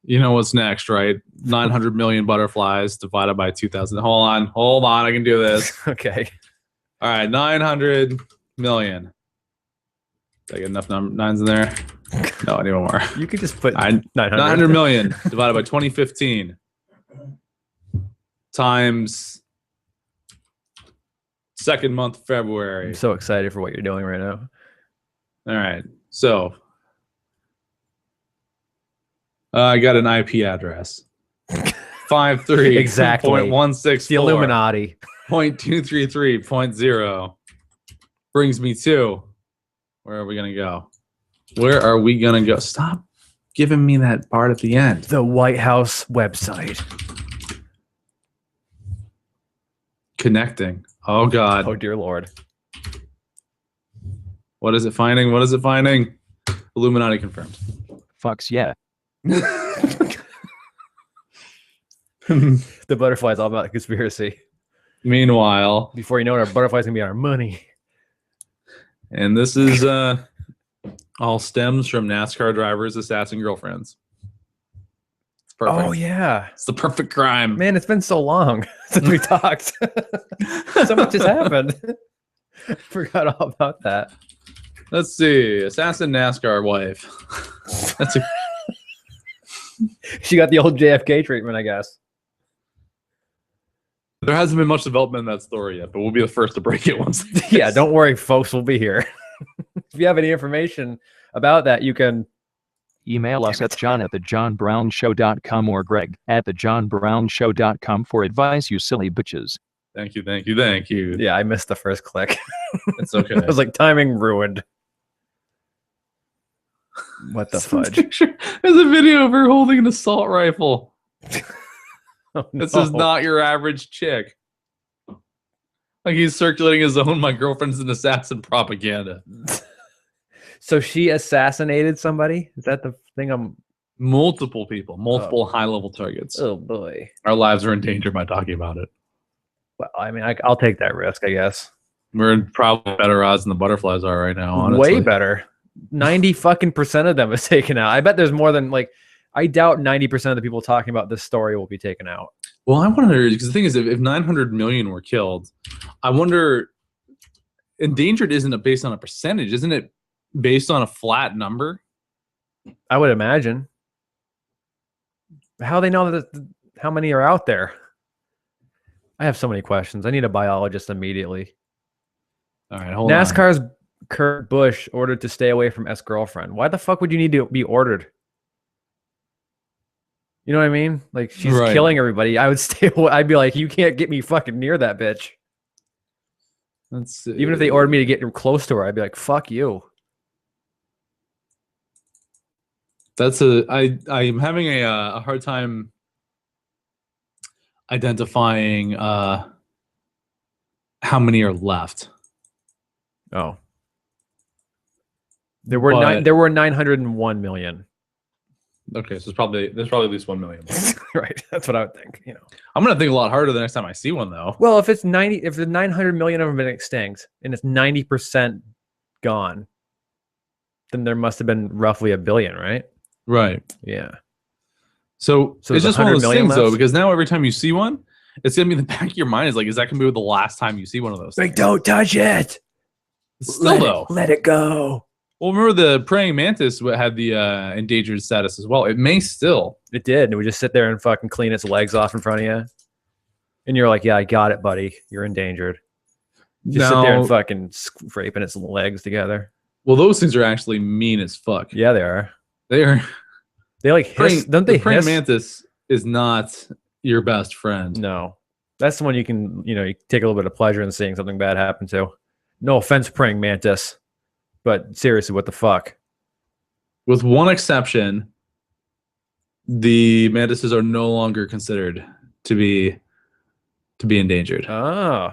You know what's next, right? 900 million butterflies divided by 2,000. Hold on, I can do this. Okay. All right, 900 million. Did I get enough nines in there? No, I need one more. You could just put 900 million divided by 2015 times second month of February. I'm so excited for what you're doing right now. All right, so I got an IP address. 53 exactly. 0.164. The Illuminati. 0.233.0 brings me to, where are we gonna go? Where are we gonna go? Stop giving me that part at the end. The White House website. Connecting. Oh God. Oh dear Lord. What is it finding? What is it finding? Illuminati confirmed. Fucks yeah. The butterfly's all about the conspiracy. Meanwhile, Before you know it, our butterfly's gonna be our money. and this is all stems from NASCAR drivers' assassin girlfriends. It's perfect. Oh yeah. It's the perfect crime. Man, it's been so long since we talked. So much has happened. Forgot all about that. Let's see. Assassin NASCAR wife. That's a She got the old JFK treatment, I guess. There hasn't been much development in that story yet, but we'll be the first to break it once. Yeah, don't worry, folks. We'll be here. If you have any information about that, you can Email us at john@thejohnbrownshow.com or greg@thejohnbrownshow.com for advice, you silly bitches. Thank you, thank you, thank you. Yeah, I missed the first click. It's okay. I was like, timing ruined. What the fudge? There's a video of her holding an assault rifle. Oh, This no. is not your average chick. Like he's circulating his own "my girlfriend's an assassin" propaganda. So she assassinated somebody? Is that the thing I'm... Multiple people, multiple high-level targets. Oh, boy. Our lives are in danger by talking about it. Well, I mean, I'll take that risk, I guess. We're in probably better odds than the butterflies are right now, honestly. Way better. 90% of them is taken out. I bet there's more than, like, I doubt 90% of the people talking about this story will be taken out. Well, I wonder, because the thing is, if 900 million were killed, I wonder, endangered isn't it based on a percentage? Isn't it based on a flat number? I would imagine. How they know that how many are out there? I have so many questions. I need a biologist immediately. All right, hold on. NASCAR's Kurt Busch ordered to stay away from ex-girlfriend. Why the fuck would you need to be ordered? You know what I mean? Like, she's Right. killing everybody. I would stay away. I'd be like, you can't get me fucking near that bitch. That's, Even if they ordered me to get close to her, I'd be like, fuck you. I'm having a hard time identifying how many are left. Oh. There were 901 million. Okay, so there's probably at least 1 million. Right. That's what I would think, you know. I'm gonna think a lot harder the next time I see one, though. Well, if the 900 million of them have been extinct and it's 90% gone, then there must have been roughly a billion, right? Right. Yeah. So So it's there's just one of 100 those million things, though, left? because now every time you see one, it's gonna be in the back of your mind. Is like, is that gonna be the last time you see one of those? Like, don't touch it. Still, though. Let it go. Well, remember the praying mantis had the endangered status as well. It may still. It did. And it would just sit there and fucking clean its legs off in front of you. And you're like, yeah, I got it, buddy. You're endangered. Just sit there and fucking scraping its legs together. Well, those things are actually mean as fuck. Yeah, they are. They are. They like hiss. Don't they the praying hiss? mantis is not your best friend. No. That's the one you can, you take a little bit of pleasure in seeing something bad happen to. No offense, praying mantis. But seriously, what the fuck? With one exception, the mantises are no longer considered to be endangered. Oh,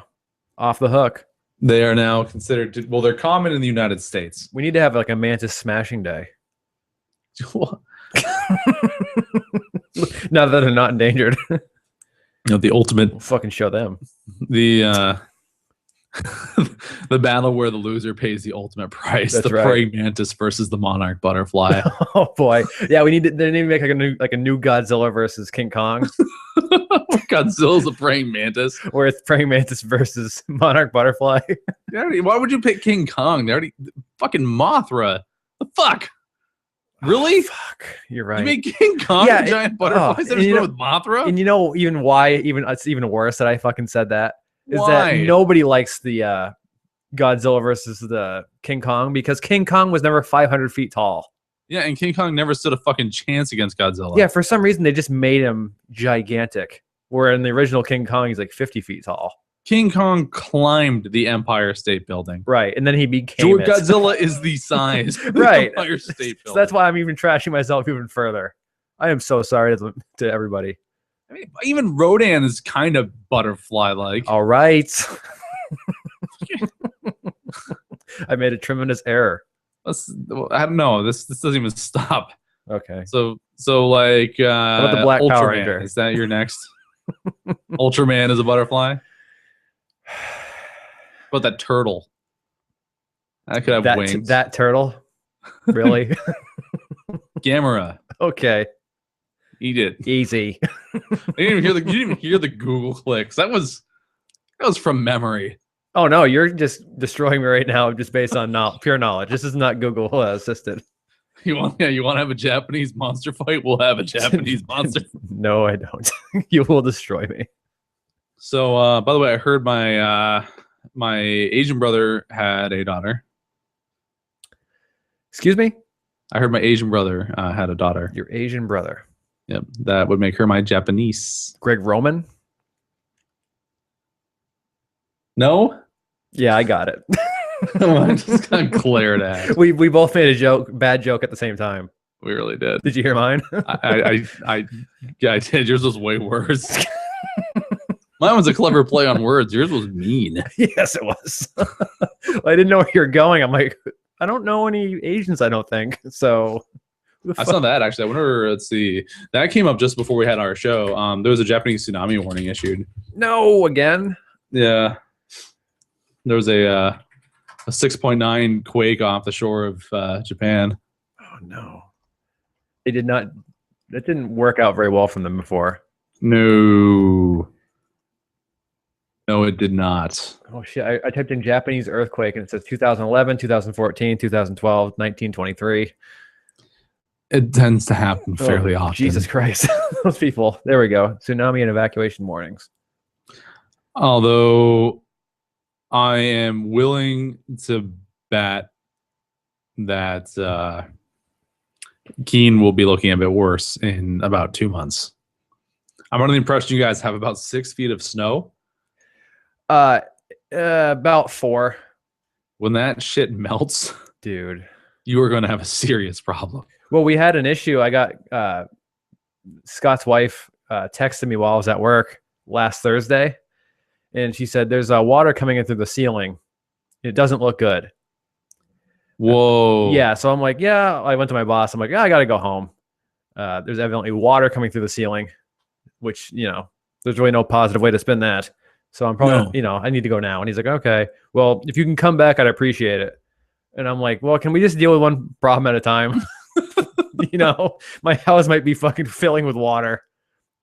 off the hook. They are now considered to, well, they're common in the United States. We need to have like a mantis smashing day. Now that they're not endangered. The ultimate, We'll fucking show them. the the battle where the loser pays the ultimate price. That's the right. praying mantis versus the monarch butterfly. Oh boy. Yeah, they need to make like a new Godzilla versus King Kong. Godzilla's a praying mantis. Where it's praying mantis versus Monarch Butterfly. Why would you pick King Kong? They already fucking Mothra. The fuck? Really? Oh, fuck. You're right. You made King Kong Yeah, a giant butterfly instead of and going with Mothra? And you know even why it's even worse that I fucking said that? Is Why? that nobody likes the Godzilla versus the King Kong because King Kong was never 500 feet tall. Yeah, and King Kong never stood a fucking chance against Godzilla. Yeah, for some reason they just made him gigantic. Where in the original King Kong he's like 50 feet tall. King Kong climbed the Empire State Building. Right, and then he became it. Godzilla is the size of the Right. Empire State Building. So that's why I'm even trashing myself even further. I am so sorry to everybody. I mean, even Rodan is kind of butterfly-like. All right. I made a tremendous error. I don't know. This doesn't even stop. Okay. So like How about the Black Ultraman. Power Ranger? Is that your next? Ultraman is a butterfly. What about that turtle? That could have wings. That turtle? Really? Gamera. Okay. Eat it. Easy. You didn't even hear the Google clicks. That was from memory. Oh no, you're just destroying me right now just based on pure knowledge. This is not Google assisted. You want to have a Japanese monster fight? We'll have a Japanese monster. No, I don't. You will destroy me. So, by the way, I heard my Asian brother had a daughter. Excuse me? I heard my Asian brother had a daughter. Your Asian brother. Yep, that would make her my Japanese. Greg Roman? No? Yeah, I got it. I just got glared at. We both made a bad joke at the same time. We really did. Did you hear mine? I did. Yours was way worse. Mine was a clever play on words. Yours was mean. Yes, it was. I didn't know where you're going. I'm like, I don't know any Asians, I don't think. So I saw that actually. I wonder, let's see. That came up just before we had our show. There was a Japanese tsunami warning issued. No, again? Yeah. There was a 6.9 quake off the shore of Japan. Oh no. They did not, that didn't work out very well from them before. No, it did not. Oh shit, I typed in Japanese earthquake and it says 2011, 2014, 2012, 1923. It tends to happen fairly often. Jesus Christ. Those people. There we go. Tsunami and evacuation warnings. Although I am willing to bet that Keene will be looking a bit worse in about 2 months. I'm under the impression you guys have about 6 feet of snow. About 4. When that shit melts, dude, you are going to have a serious problem. Well, we had an issue. I got Scott's wife texted me while I was at work last Thursday, and she said there's water coming in through the ceiling. It doesn't look good. Whoa. Yeah, so I'm like, yeah. I went to my boss. I'm like, I got to go home. There's evidently water coming through the ceiling, which, there's really no positive way to spin that. So I'm probably, I need to go now. And he's like, okay, well, if you can come back, I'd appreciate it. And I'm like, well, can we just deal with one problem at a time? My house might be fucking filling with water.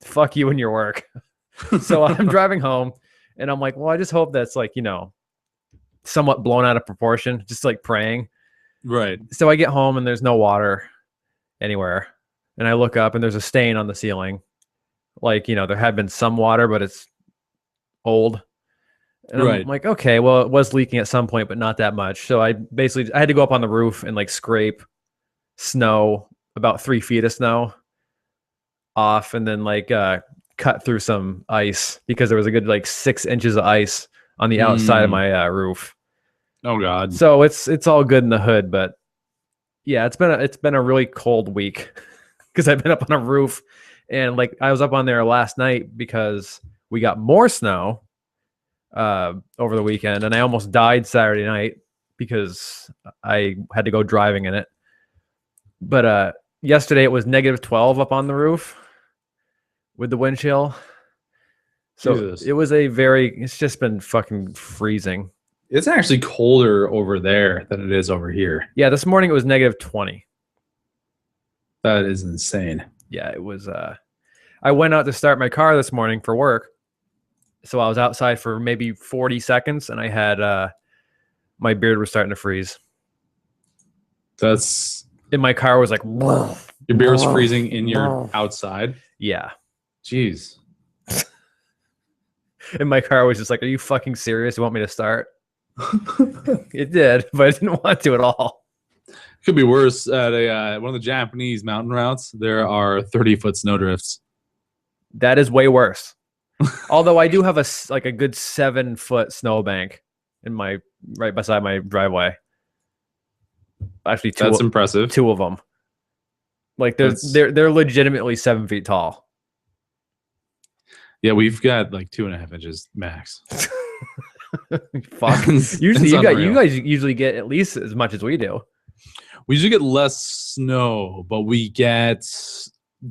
Fuck you and your work. So I'm driving home and I'm like, well, I just hope that's like, somewhat blown out of proportion, just like praying. Right. So I get home and there's no water anywhere. And I look up and there's a stain on the ceiling. Like, there had been some water, but it's old. And I'm like, okay, well, it was leaking at some point, but not that much. So I had to go up on the roof and like scrape snow, about 3 feet of snow off, and then like cut through some ice because there was a good like 6 inches of ice on the outside of my roof. Oh God. So it's all good in the hood, but yeah, it's been a really cold week because I've been up on a roof, and like I was up on there last night because we got more snow over the weekend, and I almost died Saturday night because I had to go driving in it. But yesterday it was -12 up on the roof with the wind chill. So Jesus. it's just been fucking freezing. It's actually colder over there than it is over here. Yeah, this morning it was -20. That is insane. Yeah, it was. I went out to start my car this morning for work. So I was outside for maybe 40 seconds and I had my beard was starting to freeze. And my car was like, your beard was freezing in your outside. Yeah. Jeez. And my car was just like, are you fucking serious? You want me to start? It did, but I didn't want to at all. Could be worse. At one of the Japanese mountain routes, there are 30-foot snowdrifts. That is way worse. Although I do have a good 7-foot snowbank in right beside my driveway. Actually, that's impressive. 2 of them. Like they're legitimately 7 feet tall. Yeah, we've got like 2.5 inches max. Fuck. Usually, you guys usually get at least as much as we do. We usually get less snow, but we get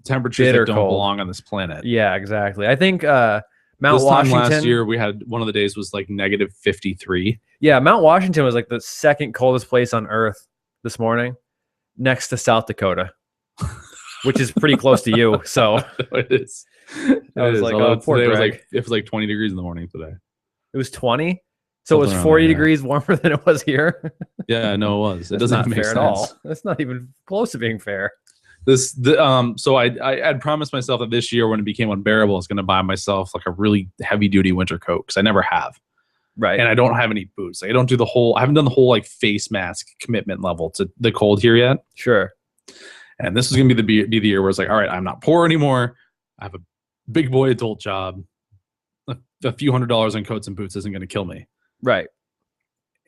temperatures that don't belong on this planet. Yeah, exactly. I think Mount this Washington time last year we had one of the days was like -53. Yeah, Mount Washington was like the second coldest place on Earth this morning, next to South Dakota, which is pretty close to you. So it is. I was like, oh, poor Greg. It was like 20 degrees in the morning today. It was 20. So it was Something around 40 there, yeah. degrees warmer than it was here. Yeah, no, it was. It That's doesn't not make fair sense at all. That's not even close to being fair. So I had promised myself that this year when it became unbearable, I was going to buy myself like a really heavy duty winter coat because I never have, Right. and I don't have any boots. Like, I haven't done the whole like face mask commitment level to the cold here yet. Sure. And this is going to be the year where it's like, all right, I'm not poor anymore. I have a big boy adult job. A few $100s on coats and boots isn't going to kill me. Right.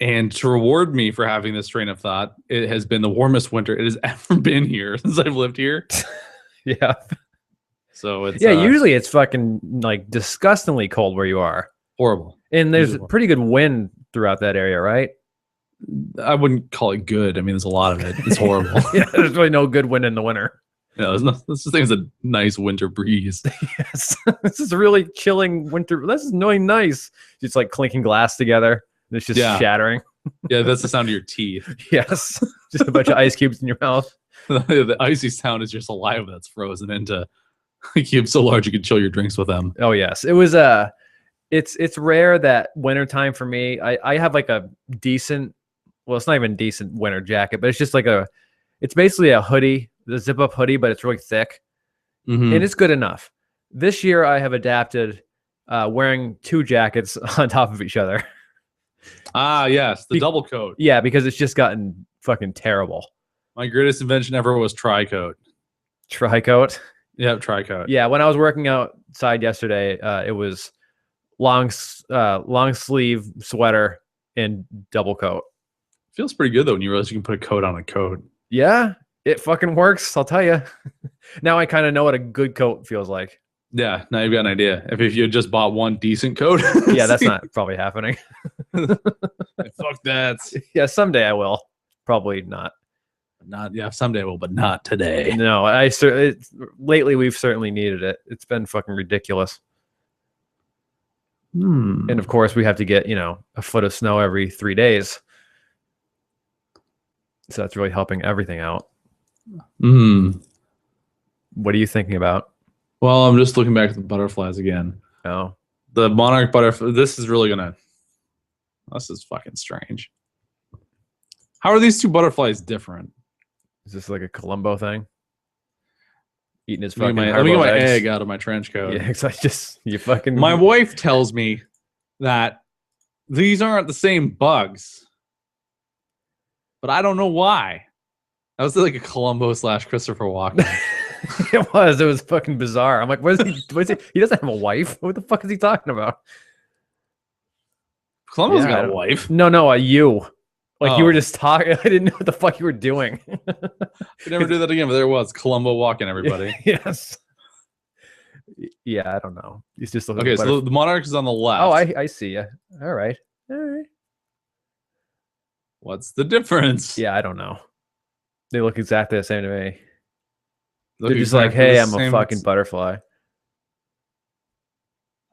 And to reward me for having this train of thought, it has been the warmest winter it has ever been here since I've lived here. Yeah. So it's Usually it's fucking like disgustingly cold where you are. horrible. And there's Usually. pretty good wind throughout that area, right? I wouldn't call it good. I mean, there's a lot of it. It's horrible. Yeah, there's really no good wind in the winter. Yeah, this thing is a nice winter breeze. Yes. This is a really chilling winter. This is really nice. It's like clinking glass together. And it's just shattering. Yeah, that's the sound of your teeth. Yes. Just a bunch of ice cubes in your mouth. The icy sound is your saliva that's frozen into cubes so large you can chill your drinks with them. Oh yes. It was it's rare that wintertime for me. I have like a decent, well, it's not even decent winter jacket, but it's just like it's basically a hoodie, the zip up hoodie, but it's really thick. Mm-hmm. And it's good enough. This year I have adapted wearing 2 jackets on top of each other. Ah, yes, the double coat. Yeah, because it's just gotten fucking terrible. My greatest invention ever was tri-coat. Tri-coat. Yep, tri-coat. Yeah, when I was working outside yesterday, it was long sleeve sweater and double coat. Feels pretty good though when you realize you can put a coat on a coat. Yeah, it fucking works. I'll tell you. Now I kind of know what a good coat feels like. Yeah, now you've got an idea. If you had just bought one decent coat. Yeah, that's not probably happening. Fuck that. Yeah, someday I will. Probably not. Someday I will, but not today. No, lately we've certainly needed it. It's been fucking ridiculous. And of course we have to get, a foot of snow every 3 days. So that's really helping everything out. What are you thinking about? Well, I'm just looking back at the butterflies again. Oh, the Monarch Butterfly. This is fucking strange. How are these 2 butterflies different? is this like a Columbo thing? Eating his Let fucking me get hard-boiled my eggs? egg out of my trench coat. Yeah, it's like you fucking. My wife tells me that these aren't the same bugs, but I don't know why. That was like a Columbo / Christopher Walken. It was fucking bizarre. I'm like, what is he? He doesn't have a wife. What the fuck is he talking about? Columbo's Yeah, I got a don't- wife. No, you. Like you Oh. were just talking. I didn't know what the fuck you were doing. Could never do that again, but there it was. Columbo walking, everybody. Yes. Yeah, I don't know. He's just looking. Okay, so the Monarch is on the left. Oh, I see you. All right. What's the difference? Yeah, I don't know. They look exactly the same to me. Look They're just like, exactly hey, the I'm a same. fucking butterfly.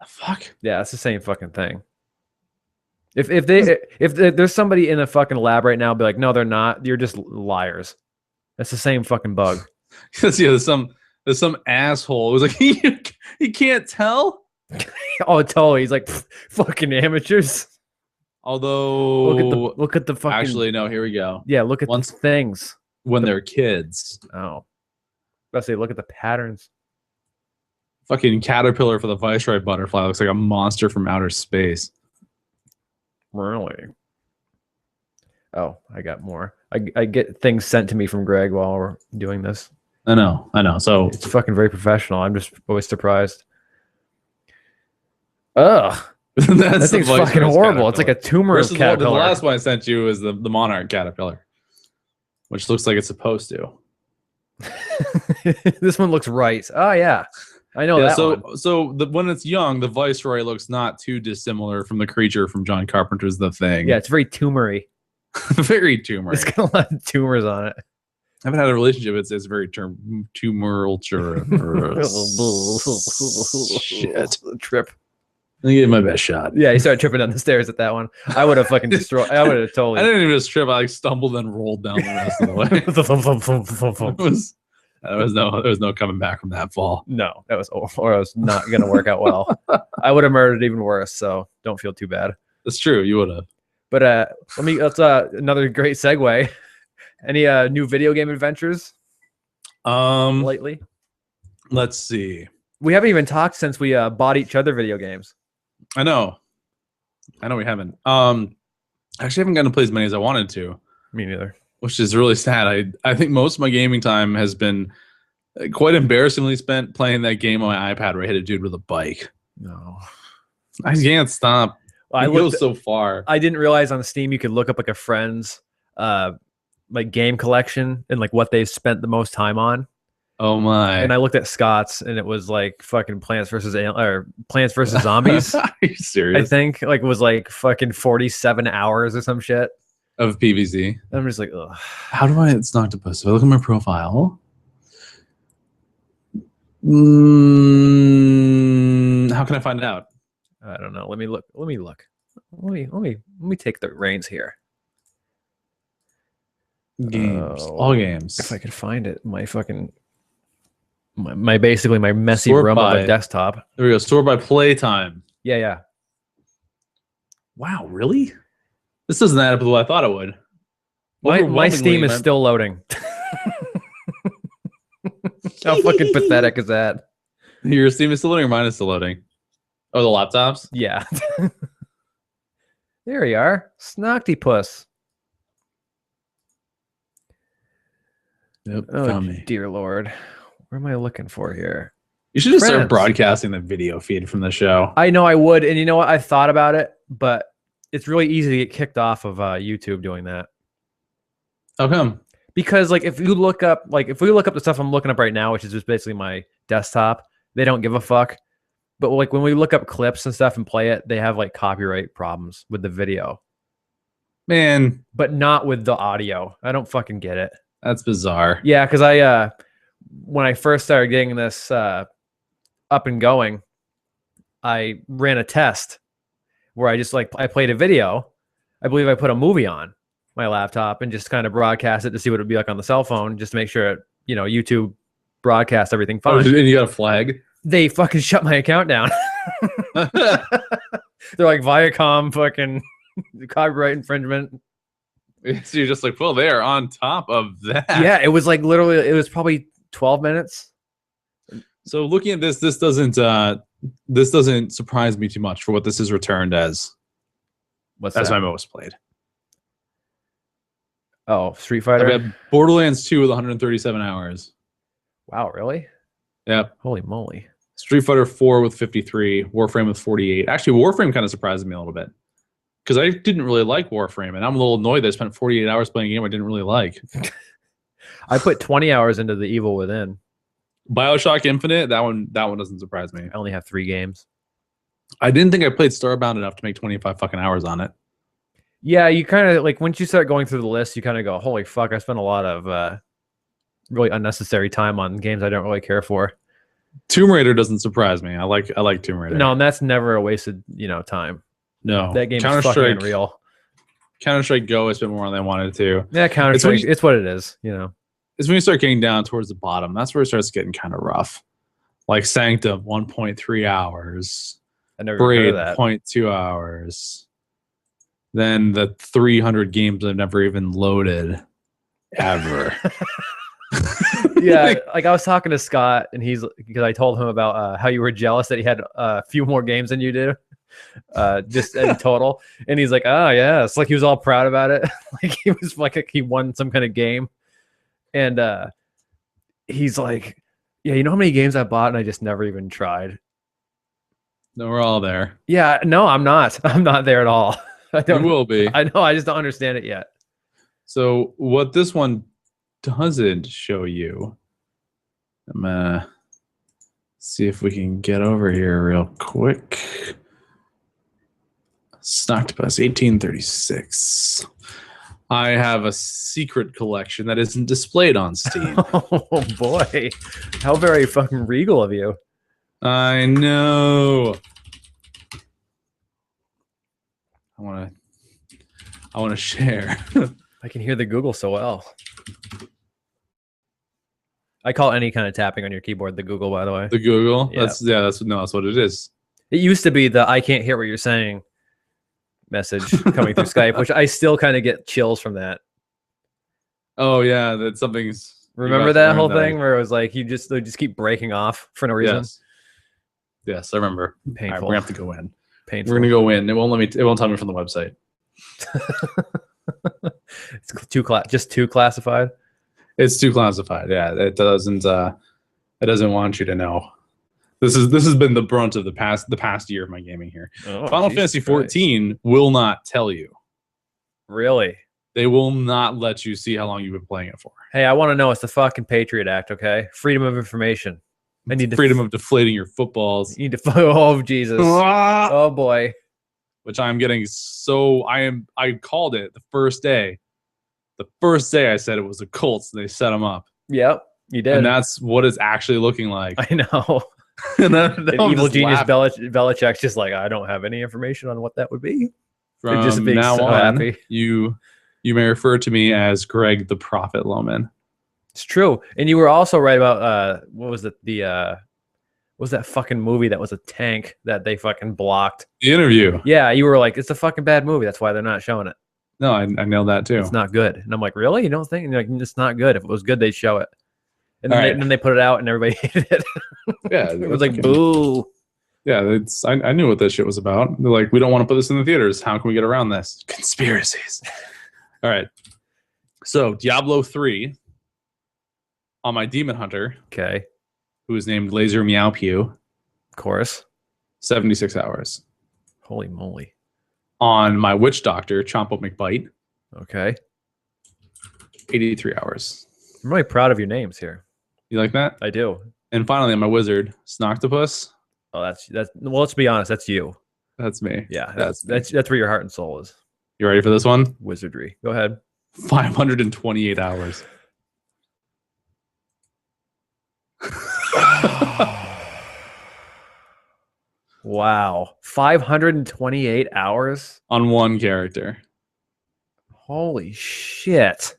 Fuck. Yeah, it's the same fucking thing. If there's somebody in a fucking lab right now, be like, no, they're not. You're just liars. That's the same fucking bug. Yeah, there's some asshole. It was like he can't tell. Oh, totally. He's like, fucking amateurs. Although Look at the fucking. actually no, here we go. Yeah, look at Once- the things. When they're kids, Oh, let's say, look at the patterns. fucking caterpillar for the Viceroy butterfly looks like a monster from outer space. Really? Oh, I got more. I get things sent to me from Greg while we're doing this. I know. So It's fucking very professional. I'm just always surprised. Ugh, that's that the thing's Viceroy's fucking horrible. It's like a caterpillar. tumor Versus the caterpillar. last one I sent you is the Monarch caterpillar, which looks like it's supposed to. This one looks right. Oh yeah, I know that one. So when it's young, the Viceroy looks not too dissimilar from the creature from John Carpenter's The Thing. Yeah, it's very tumory. Very tumor. It's got a lot of tumors on it. I haven't had a relationship. It's very tumoral. Shit. Trip. I give it my best shot. Yeah, he started tripping down the stairs at that one. I would have fucking destroyed. I would have I totally. didn't even just trip. I stumbled and rolled down the rest of the way. There was no coming back from that fall. No, that was, or it was not going to work out well. I would have murdered even worse. So don't feel too bad. That's true. You would have. But let's another great segue. Any new video game adventures lately? Let's see. We haven't even talked since we bought each other video games. I know we haven't. Actually haven't gotten to play as many as I wanted to. Me neither. Which is really sad. I think most of my gaming time has been quite embarrassingly spent playing that game on my iPad where I hit a dude with a bike. No. I can't stop. I go so far. I didn't realize on Steam you could look up like a friend's like game collection and like what they've spent the most time on. Oh my! And I looked at Scott's and it was like fucking Plants versus Zombies. Are you serious? I think like it was like fucking 47 hours or some shit of PVZ. I'm just like, ugh. How do I? It's not Octopus. If I look at my profile. How can I find it out? I don't know. Let me look. Let me take the reins here. Games. All games. If I could find it, my basically my messy Sort room by, on the desktop. There we go. Sort by playtime. Yeah. Wow, really? This doesn't add up with what I thought it would. My Steam is still loading. How fucking pathetic is that? Your Steam is still loading or mine is still loading? Oh, the laptops? Yeah. There you are. Snoctypuss. Yep, Oh, found me. dear Lord. What am I looking for here? You should just start Friends. broadcasting the video feed from the show. I know I would. And you know what? I thought about it, but it's really easy to get kicked off of YouTube doing that. How come? Because like if we look up the stuff I'm looking up right now, which is just basically my desktop, they don't give a fuck. But like when we look up clips and stuff and play it, they have like copyright problems with the video. Man, but not with the audio. I don't fucking get it. That's bizarre. Yeah, because I when I first started getting this up and going, I ran a test where I played a video. I believe I put a movie on my laptop and just kind of broadcast it to see what it would be like on the cell phone, just to make sure YouTube broadcasts everything fine. Oh, and you got a flag? They fucking shut my account down. They're like Viacom fucking copyright infringement. So you're just like, well, they are on top of that. Yeah, it was like literally, it was probably 12 minutes. So looking at this doesn't surprise me too much for what this is returned as. What's That's that? my most played. Oh, Street Fighter. I've got Borderlands 2 with 137 hours. Wow, really? Yep. Holy moly. Street Fighter 4 with 53, Warframe with 48. Actually, Warframe kind of surprised me a little bit because I didn't really like Warframe, and I'm a little annoyed that I spent 48 hours playing a game I didn't really like. I put 20 hours into The Evil Within. BioShock Infinite, that one doesn't surprise me. I only have 3 games. I didn't think I played Starbound enough to make 25 fucking hours on it. Yeah, you kind of like once you start going through the list, you kind of go, "Holy fuck! I spent a lot of really unnecessary time on games I don't really care for." Tomb Raider doesn't surprise me. I like Tomb Raider. No, and that's never a wasted time. No, That game is fucking unreal. Counter-Strike Go, I spent more than I wanted to. Yeah, Counter-Strike. It's what it is. It's when you start getting down towards the bottom. That's where it starts getting kind of rough. Like Sanctum, 1.3 hours. I never Braid, heard of that. 0.2 hours. Then the 300 games I've never even loaded ever. Yeah, like I was talking to Scott, and because I told him about how you were jealous that he had a few more games than you do, just in total. And he's like, "Oh yeah," it's like he was all proud about it, like he was like he won some kind of game. And he's like, "Yeah, you know how many games I bought and I just never even tried." No, we're all there. Yeah, no, I'm not. I'm not there at all. I You don't. will be. I know. I just don't understand it yet. So what this one doesn't show you, I'm gonna see if we can get over here real quick. Snoctopus 1836. I have a secret collection that isn't displayed on Steam. Oh boy, how very fucking regal of you. I know. I want to share. I can hear the Google so well. I call any kind of tapping on your keyboard the Google, by the way. The Google. Yeah. That's what it is. It used to be the I can't hear what you're saying. message coming through Skype, which I still kind of get chills from that. Oh yeah, that something's. Remember that whole thing where it was like they just keep breaking off for no reason? Yes, I remember. Painful. All right, we're gonna have to go in. Painful. We're gonna go in. It won't let me. It won't tell me from the website. It's just too classified. It's too classified. Yeah, it doesn't. It doesn't want you to know. This has been the brunt of the past year of my gaming here. Oh, Final Fantasy 14 will not tell you. Really? They will not let you see how long you've been playing it for. Hey, I want to know. It's the fucking Patriot Act, okay? Freedom of information. I need freedom of deflating your footballs. You need to. Oh Jesus! Oh boy! Which I'm getting so I called it the first day. The first day I said it was a Colts, and they set them up. Yep, you did. And that's what it's actually looking like. I know. And evil genius Belichick's just like, I don't have any information on what that would be. From just being now so on, happy. you may refer to me as Greg the Prophet Lohman. It's true. And you were also right about what was it? What was that fucking movie that was a tank that they fucking blocked? The Interview. Yeah, you were like, it's a fucking bad movie. That's why they're not showing it. No, I nailed that too. It's not good. And I'm like, really? You don't think? And you're like, it's not good. If it was good, they'd show it. And then they put it out and everybody hated it. Yeah. It was like, boo. Yeah, I knew what this shit was about. They're like, we don't want to put this in the theaters. How can we get around this? Conspiracies. All right. So Diablo 3 on my Demon Hunter. Okay. Who is named Laser Meow Pew. Of course. 76 hours. Holy moly. On my Witch Doctor, Chompo McBite. Okay. 83 hours. I'm really proud of your names here. You like that? I do. And finally, on my Wizard, Snoctopus. Oh, that's well, let's be honest, that's you. That's me. Yeah, that's where your heart and soul is. You ready for this one? Wizardry. Go ahead. 528 hours. Wow. 528 hours? On one character. Holy shit.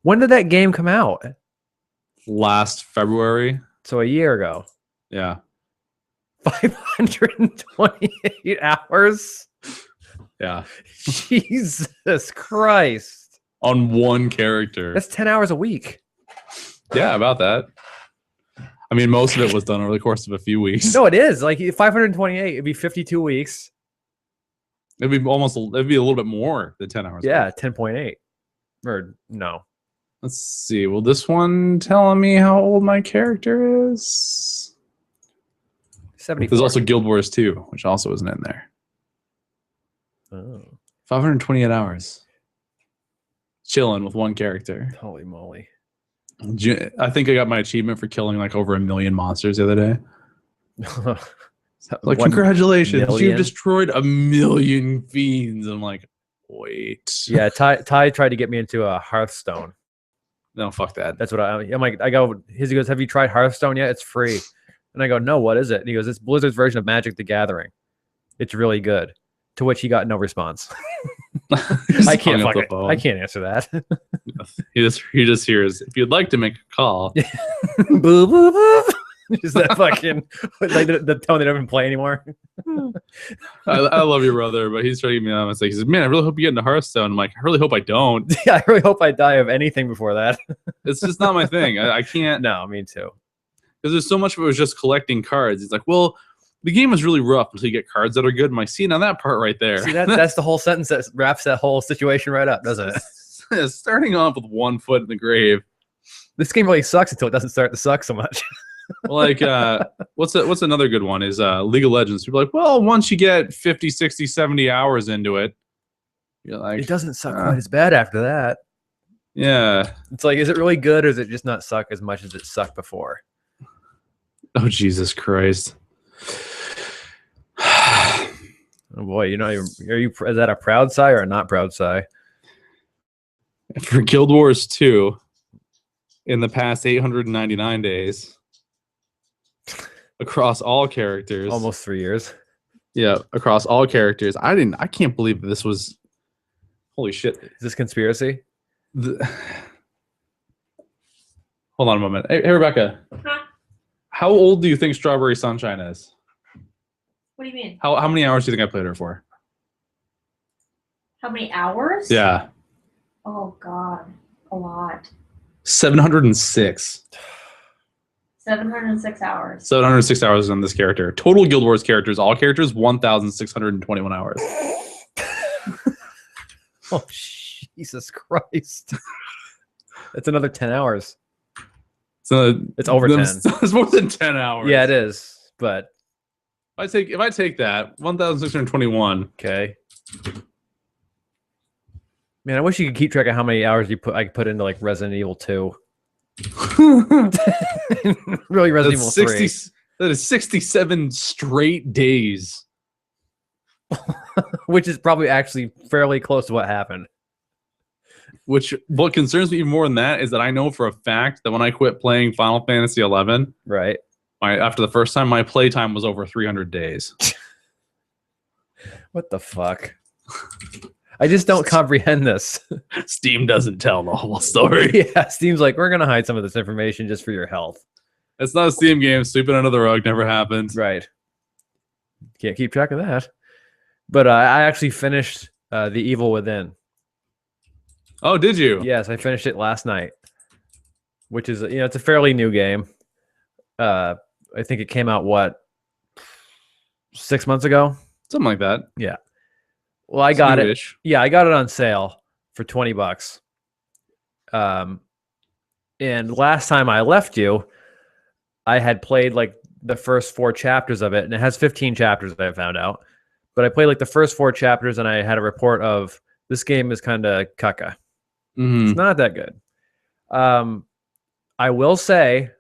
When did that game come out? Last February. So a year ago. Yeah. 528 hours? Yeah. Jesus Christ. On one character. That's 10 hours a week. Yeah, about that. I mean, most of it was done over the course of a few weeks. No, it is. Like 528, it'd be 52 weeks. It'd be a little bit more than 10 hours. Yeah, 10.8. Or no. Let's see. Will this one tell me how old my character is? 74. There's also Guild Wars 2, which also isn't in there. Oh. 528 hours. Chilling with one character. Holy moly. I think I got my achievement for killing like over 1 million monsters the other day. Like, congratulations, you've destroyed 1 million fiends. I'm like, wait. Yeah, Ty tried to get me into a Hearthstone. No, fuck that. That's what I'm like. He goes, have you tried Hearthstone yet? It's free. And I go, no, what is it? And he goes, it's Blizzard's version of Magic the Gathering. It's really good. To which he got no response. I can't answer that. he just hears, if you'd like to make a call. Boo, boo, boo. Is that fucking like the tone they don't even play anymore? I love your brother, but he's trying to get me on. He says, man, I really hope you get into Hearthstone. I'm like, I really hope I don't. Yeah, I really hope I die of anything before that. It's just not my thing. I can't. No, me too. Because there's so much of it was just collecting cards. It's like, well, the game is really rough until you get cards that are good. I'm like, see, now that part right there. See, that's the whole sentence that wraps that whole situation right up, doesn't it? Starting off with 1 foot in the grave. This game really sucks until it doesn't start to suck so much. Like, what's another good one is League of Legends. People are like, well, once you get 50, 60, 70 hours into it, you're like, it doesn't suck quite as bad after that. Yeah. It's like, is it really good or is it just not suck as much as it sucked before? Oh, Jesus Christ. Oh boy, is that a proud sigh or a not proud sigh? For Guild Wars 2, in the past 899 days, across all characters, almost 3 years. Yeah, across all characters. I can't believe this was. Holy shit! Is this conspiracy? Hold on a moment. Hey, Rebecca. Huh? How old do you think Strawberry Sunshine is? What do you mean? How many hours do you think I played her for? How many hours? Yeah. Oh God, a lot. 706. 706 hours. 706 hours on this character. Total Guild Wars characters, all characters, 1,621 hours. Oh, Jesus Christ. That's another 10 hours. So It's over 10. It's more than 10 hours. Yeah, it is. But If I take that, 1,621. okay. Man, I wish you could keep track of how many hours I could put into like Resident Evil 2. Really, Resident Evil 3. That is 67 straight days. Which is probably actually fairly close to what happened. What concerns me even more than that is that I know for a fact that when I quit playing Final Fantasy 11, right, after the first time, my playtime was over 300 days. What the fuck? I just don't comprehend this. Steam doesn't tell the whole story. Yeah, Steam's like, we're gonna hide some of this information just for your health. It's not a Steam game. Sweeping under the rug never happened. Right. Can't keep track of that. But I actually finished The Evil Within. Oh, did you? Yes, I finished it last night, which is, it's a fairly new game. I think it came out, 6 months ago? Something like that. Yeah. Well, I got it. Yeah, I got it on sale for $20. And last time I left you, I had played like the first 4 chapters of it, and it has 15 chapters that I found out. But I played like the first 4 chapters, and I had a report of this game is kind of caca. It's not that good. I will say,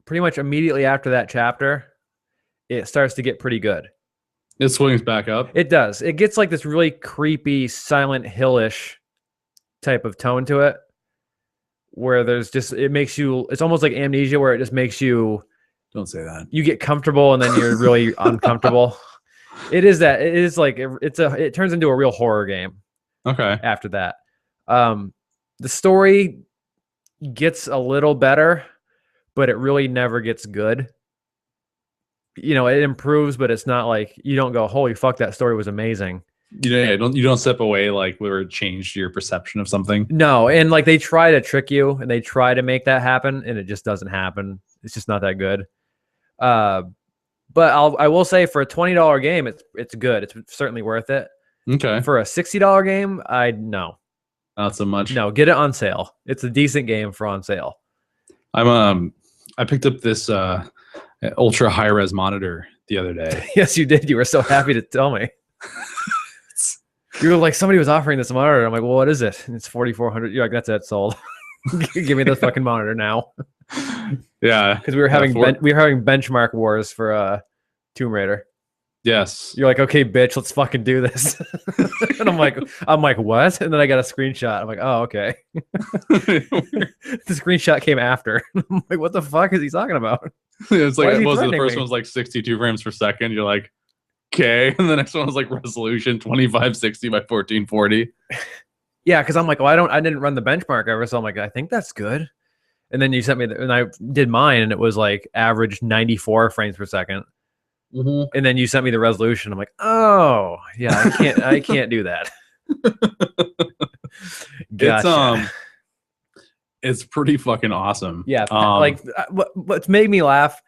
pretty much immediately after that chapter, it starts to get pretty good. It swings back up. It does. It gets like this really creepy, Silent Hill-ish type of tone to it, where it's almost like Amnesia, where it just makes you. Don't say that. You get comfortable and then you're really uncomfortable. It is that. It is like it turns into a real horror game. Okay. After that, the story gets a little better, but it really never gets good. It improves, but it's not like you don't go, holy fuck, that story was amazing. You don't step away like where it changed your perception of something. No, and like they try to trick you and they try to make that happen, and it just doesn't happen. It's just not that good. But I will say for a $20 game, it's good. It's certainly worth it. Okay. For a $60 game, no. Not so much. No, get it on sale. It's a decent game for on sale. I picked up this ultra high res monitor the other day. Yes, you did. You were so happy to tell me. You were like, somebody was offering this monitor. I'm like, well, what is it? And it's 4,400. You're like, that's it, sold. Give me this fucking monitor now. Yeah, because we were having benchmark wars for Tomb Raider. Yes. You're like, okay, bitch, let's fucking do this. And I'm like, what? And then I got a screenshot. I'm like, oh, okay. The screenshot came after. I'm like, what the fuck is he talking about? It's like the first one was like 62 frames per second. You're like, okay. And the next one was like resolution 2560 by 1440. Yeah, because I'm like, well, I didn't run the benchmark ever, so I'm like, I think that's good. And then you sent me, and I did mine, and it was like average 94 frames per second. Mm-hmm. And then you sent me the resolution. I'm like, oh, yeah, I can't do that. Gotcha. It's pretty fucking awesome. Yeah, like what's made me laugh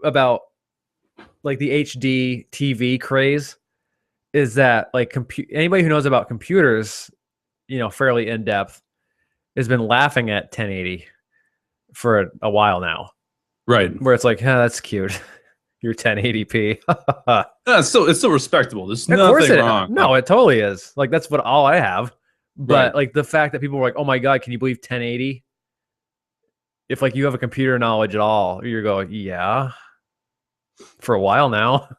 about like the HD TV craze is that like anybody who knows about computers, fairly in depth, has been laughing at 1080 for a while now. Right. Where it's like, that's cute. You're 1080p. It's still respectable. There's nothing wrong. No, it totally is. Like that's all I have. But like the fact that people were like, "Oh my god, can you believe 1080?" If like you have a computer knowledge at all, you're going, "Yeah." For a while now.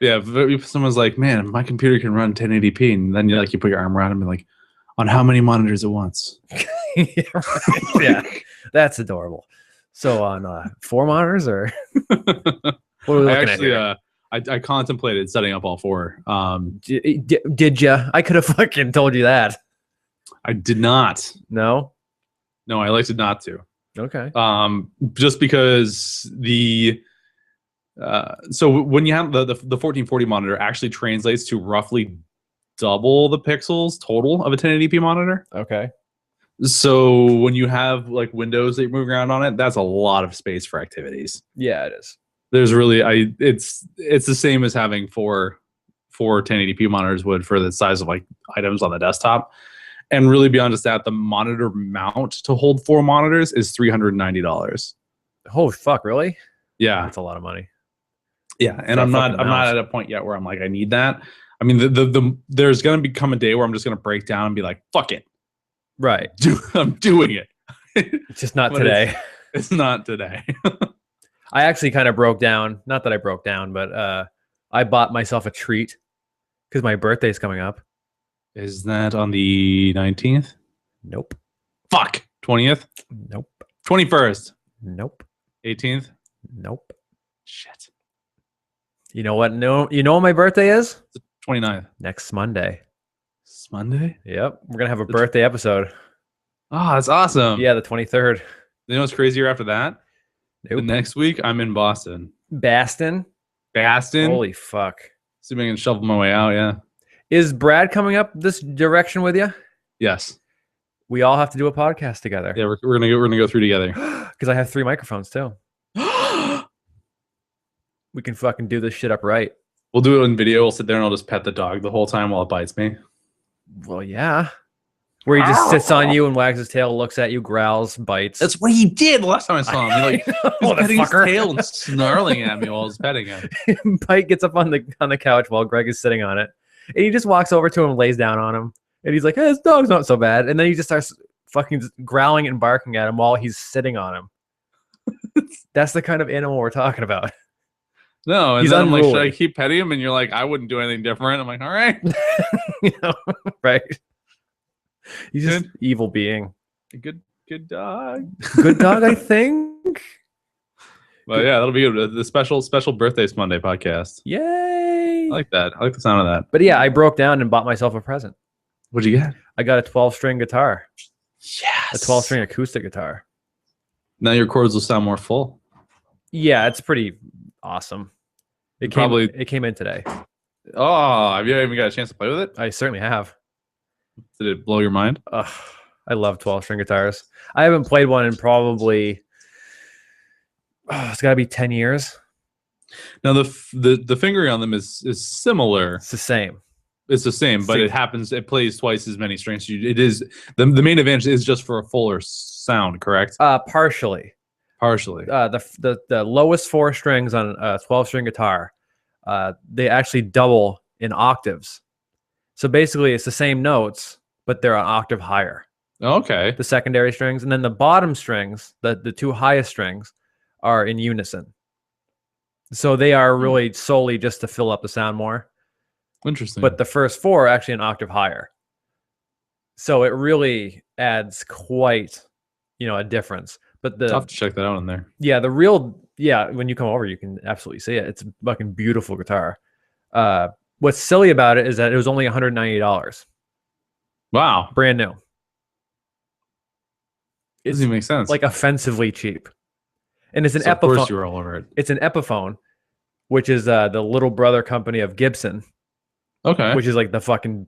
Yeah, if someone's like, "Man, my computer can run 1080p," and then you put your arm around them and like, "On how many monitors at once?" Yeah, right. Yeah, that's adorable. So on 4 monitors, or what are we looking at here? I contemplated setting up all 4. Did you? I could have fucking told you that. I did not. No, I elected not to. Okay. Just because so when you have the 1440 monitor actually translates to roughly double the pixels total of a 1080p monitor. Okay. So when you have like windows that you move around on it, that's a lot of space for activities. Yeah, it is. There's really it's the same as having four 1080p monitors would for the size of like items on the desktop. And really beyond just that, the monitor mount to hold 4 monitors is $390. Holy fuck, really? Yeah. That's a lot of money. Yeah. And For a I'm not fucking mouse. at a point yet where I'm like, I need that. I mean, there's gonna become a day where I'm just gonna break down and be like, fuck it. Right. I'm doing it. It's just not But today. It's not today. I actually kind of broke down. Not that I broke down, but I bought myself a treat because my birthday's coming up. Is that on the 19th? Nope. Fuck. 20th? Nope. 21st? Nope. 18th? Nope. Shit. You know what? No, you know what my birthday is? 29th. Next Monday. It's Monday? Yep. We're gonna have a birthday episode. Oh, that's awesome. Yeah, the 23rd. You know what's crazier after that? The Nope. next week, I'm in Boston. Baston. Baston? Holy fuck. See if I can shovel my way out, yeah. Is Brad coming up this direction with you? Yes. We all have to do a podcast together. Yeah, we're gonna go through together. Because I have 3 microphones too. We can fucking do this shit up right. We'll do it in video. We'll sit there and I'll just pet the dog the whole time while it bites me. Well, yeah. Where he just sits on you and wags his tail, looks at you, growls, bites. That's what he did last time I saw him. He like was petting his Motherfucker. tail and snarling at me while I was petting him. Bite gets up on the couch while Greg is sitting on it. And he just walks over to him and lays down on him. And he's like, hey, this dog's not so bad. And then he just starts fucking growling and barking at him while he's sitting on him. That's the kind of animal we're talking about. No, and He's then I'm like, should unruly. I keep petting him? And you're like, I wouldn't do anything different. I'm like, all right. You know, right? He's just Good. evil being. Good dog. Good dog, I think. But yeah, that'll be good. The special birthdays Monday podcast. Yay. I like that. I like the sound of that. But yeah, I broke down and bought myself a present. What'd you get? I got a 12-string guitar, Yes. a 12-string acoustic guitar. Now your chords will sound more full. Yeah, it's pretty awesome. It came in today. Oh, have you even got a chance to play with it? I certainly have. Did it blow your mind? Ugh, I love 12-string guitars. I haven't played one in probably it's got to be 10 years. Now the fingering on them is similar. It's the same. It's the same, but it plays twice as many strings. It is the main advantage is just for a fuller sound, correct? Partially. Partially. The lowest 4 strings on a 12-string guitar, they actually double in octaves. So basically, it's the same notes, but they're an octave higher. Okay. The secondary strings, and then the bottom strings, the 2 highest strings, are in unison. So they are really solely just to fill up the sound more. Interesting. But the first 4 are actually an octave higher. So it really adds quite, a difference. But I'll have to check that out in there. yeah, when you come over, you can absolutely see it. It's a fucking beautiful guitar. What's silly about it is that it was only $190, Wow. brand new. Doesn't even make sense. Like offensively cheap. And it's an So of course Epiphone. you were all over it. It's an Epiphone, which is the little brother company of Gibson, Okay. which is like the fucking,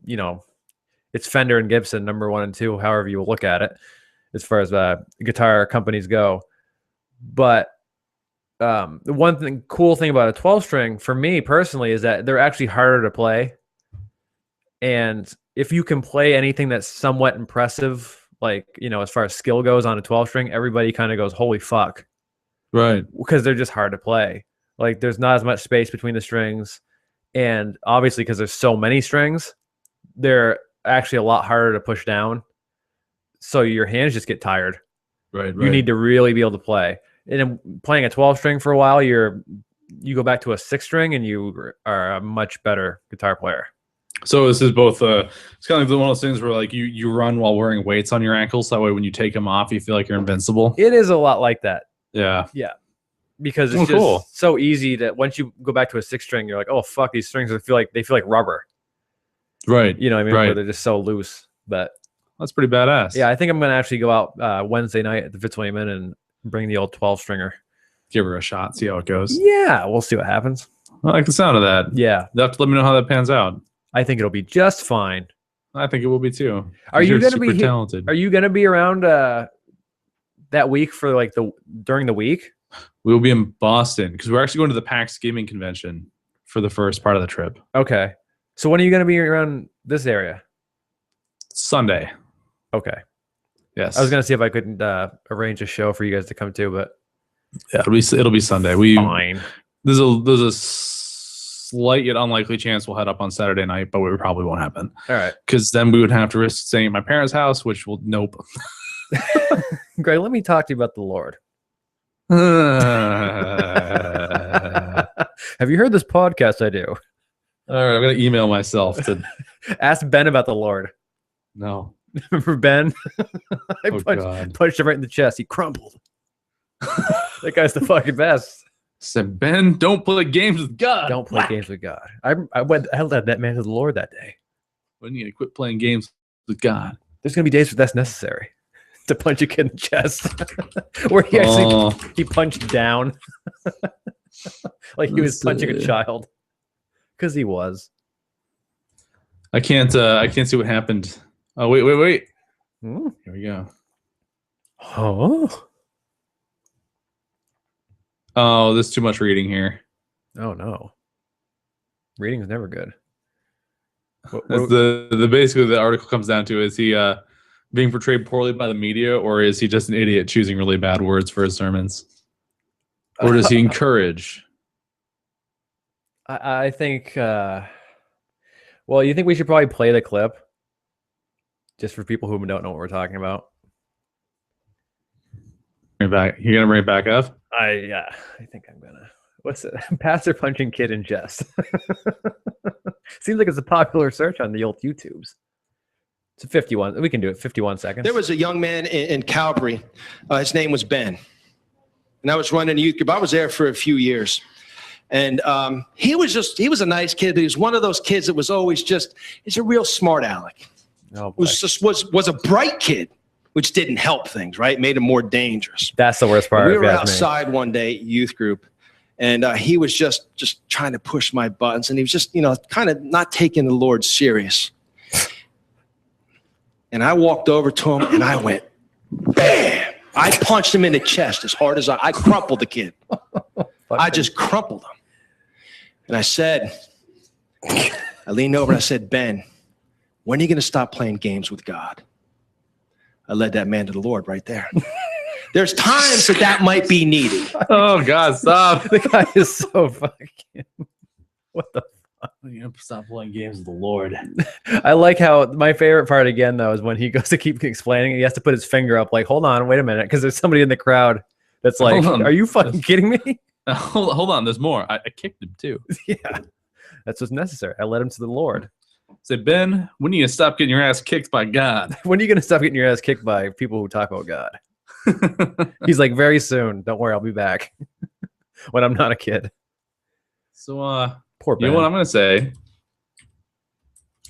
it's Fender and Gibson, number 1 and 2, however you look at it, as far as guitar companies go. But the cool thing about a 12-string for me personally is that they're actually harder to play. And if you can play anything that's somewhat impressive, like, as far as skill goes on a 12-string, everybody kind of goes, holy fuck. Right. Because they're just hard to play. Like, there's not as much space between the strings. And obviously, because there's so many strings, they're actually a lot harder to push down. So your hands just get tired. Right. You need to really be able to play. And then playing a 12-string for a while, you go back to a 6-string and you are a much better guitar player. So this is both it's kind of like one of those things where like you run while wearing weights on your ankles. That way when you take them off, you feel like you're invincible. It is a lot like that. Yeah. Because it's just so easy that once you go back to a 6-string, you're like, oh fuck, these strings feel like rubber. Right. You know what I mean? Right. Where they're just so loose. But That's pretty badass. yeah, I think I'm gonna actually go out Wednesday night at the Fitzwilliam Inn and bring the old 12-stringer. Give her a shot, see how it goes. Yeah, we'll see what happens. I like the sound of that. Yeah. You'll have to let me know how that pans out. I think it'll be just fine. I think it will be too. Are you You're going to be super talented? Are you going to be around that week for like during the week? We will be in Boston because we're actually going to the PAX Gaming Convention for the first part of the trip. Okay. So when are you going to be around this area? Sunday. Okay. Yes. I was going to see if I could arrange a show for you guys to come to, but Yeah, it'll be Sunday. fine. There's a slight yet unlikely chance we'll head up on Saturday night, but it probably won't happen. All right. Because then we would have to risk staying at my parents' house, which will nope. Greg, let me talk to you about the Lord. All Have you heard this podcast I do? right, I'm gonna email myself to Ask Ben about the Lord. no. Remember Ben? I Oh God. punched him right in the chest. He crumpled. That guy's the fucking best. Said Ben, don't play games with God. Don't play games with God. I led that man to the Lord that day. When you quit playing games with God. There's gonna be days where that's necessary to punch a kid in the chest, where he actually he punched down, like he was punching a child, because he was. I can't see what happened. Oh wait. Hmm. Here we go. Oh, there's too much reading here. Oh no. Reading is never good. That's the basically the article comes down to, is he being portrayed poorly by the media, or is he just an idiot choosing really bad words for his sermons? Or does he encourage? I think well, you think we should probably play the clip just for people who don't know what we're talking about? You're gonna bring it back up? I think I'm gonna. What's it? Pastor punching kid in chest. Seems like it's a popular search on the old YouTubes. It's a 51. We can do it. 51 seconds. There was a young man in Calvary. His name was Ben. And I was running a youth group. I was there for a few years. And he was a nice kid, but he was one of those kids that was always he's a real smart aleck. Oh, boy. Was a bright kid, which didn't help things, right? Made him more dangerous. That's the worst part. We were outside one day, youth group, and he was just trying to push my buttons, and he was just, kind of not taking the Lord serious. And I walked over to him, and I went, bam! I punched him in the chest as hard as I crumpled the kid. I just crumpled him. And I leaned over and I said, Ben, when are you going to stop playing games with God? I led that man to the Lord right there. There's times that might be needed. Oh God, stop. The guy is so fucking. What the fuck? You have to stop playing games with the Lord. I like how my favorite part again, though, is when he goes to keep explaining. He has to put his finger up, like, hold on, wait a minute, because there's somebody in the crowd that's like, are you fucking kidding me? Hold on, there's more. I kicked him too. Yeah, that's what's necessary. I led him to the Lord. Say, Ben, when are you gonna stop getting your ass kicked by God? When are you going to stop getting your ass kicked by people who talk about God? He's like, very soon. Don't worry, I'll be back when I'm not a kid. So, Poor Ben. you know what I'm gonna say?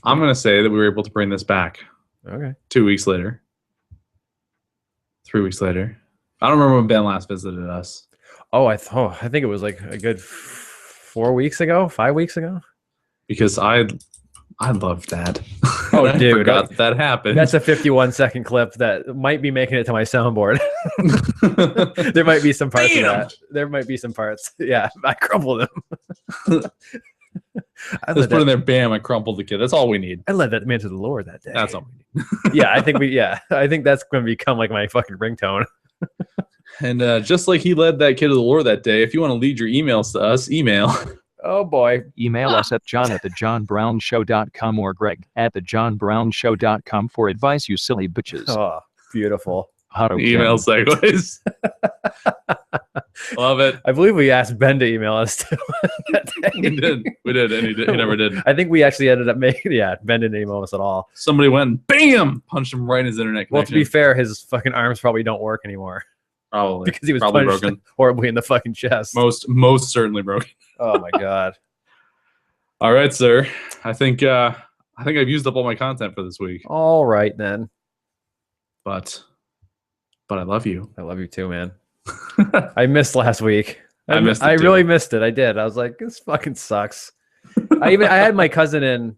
I'm gonna say that we were able to bring this back. Okay. 2 weeks later. 3 weeks later. I don't remember when Ben last visited us. Oh, I think it was like a good 4 weeks ago, 5 weeks ago. Because I love that. Oh, I dude, forgot that happened. That's a 51-second clip that might be making it to my soundboard. There might be some parts of that. There might be some parts. Yeah, I crumpled him. Let's put in there, bam, I crumpled the kid. That's all we need. I led that man to the Lord that day. That's all we need. Yeah, I think that's going to become like my fucking ringtone. And just like he led that kid to the Lord that day, if you want to lead your emails to us, email. Oh, boy. Email us at john@thejohnbrownshow.com or greg@thejohnbrownshow.com for advice, you silly bitches. Oh, beautiful. How to Email segues. Love it. I believe we asked Ben to email us too. That day. We did, and he never did. I think we actually ended up making, Ben didn't email us at all. Somebody went and bam, punched him right in his internet connection. Well, to be fair, his fucking arms probably don't work anymore. Probably. Because he was probably punched broken. horribly in the fucking chest. Most certainly broken. Oh my God. All right, sir. I think I've used up all my content for this week. All right then. But I love you. I love you too, man. I missed last week. I really missed it. I did. I was like, this fucking sucks. I had my cousin in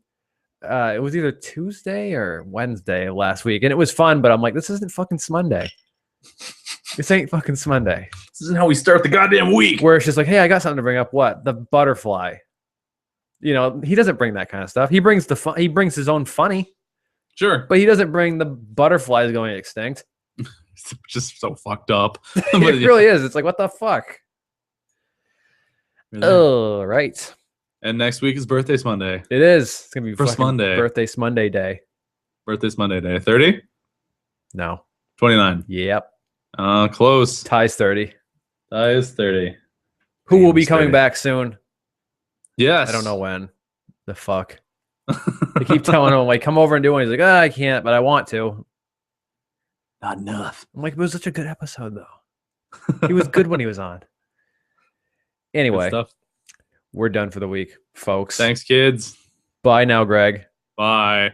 it was either Tuesday or Wednesday last week, and it was fun. But I'm like, this isn't fucking Monday. This ain't fucking Monday. This isn't how we start the goddamn week. Where it's just like, hey, I got something to bring up. What? The butterfly. You know, he doesn't bring that kind of stuff. He brings the fun. He brings his own funny, Sure. but he doesn't bring the butterflies going extinct. It's just so fucked up. It really is. It's like, what the fuck? Oh, right. And next week is Birthday's Monday. It is. It's gonna be First fucking Monday. Birthday's Monday day. Birthday's Monday day. 30? No. 29. Yep. Close. Ty's 30. That is 30. Who will be It's coming 30. back soon? Yes. I don't know when. The fuck. They keep telling him, like, come over and do one. He's like, I can't, but I want to. Not enough. I'm like, it was such a good episode, though. He was good when he was on. Anyway, Good stuff. we're done for the week, folks. Thanks, kids. Bye now, Greg. Bye.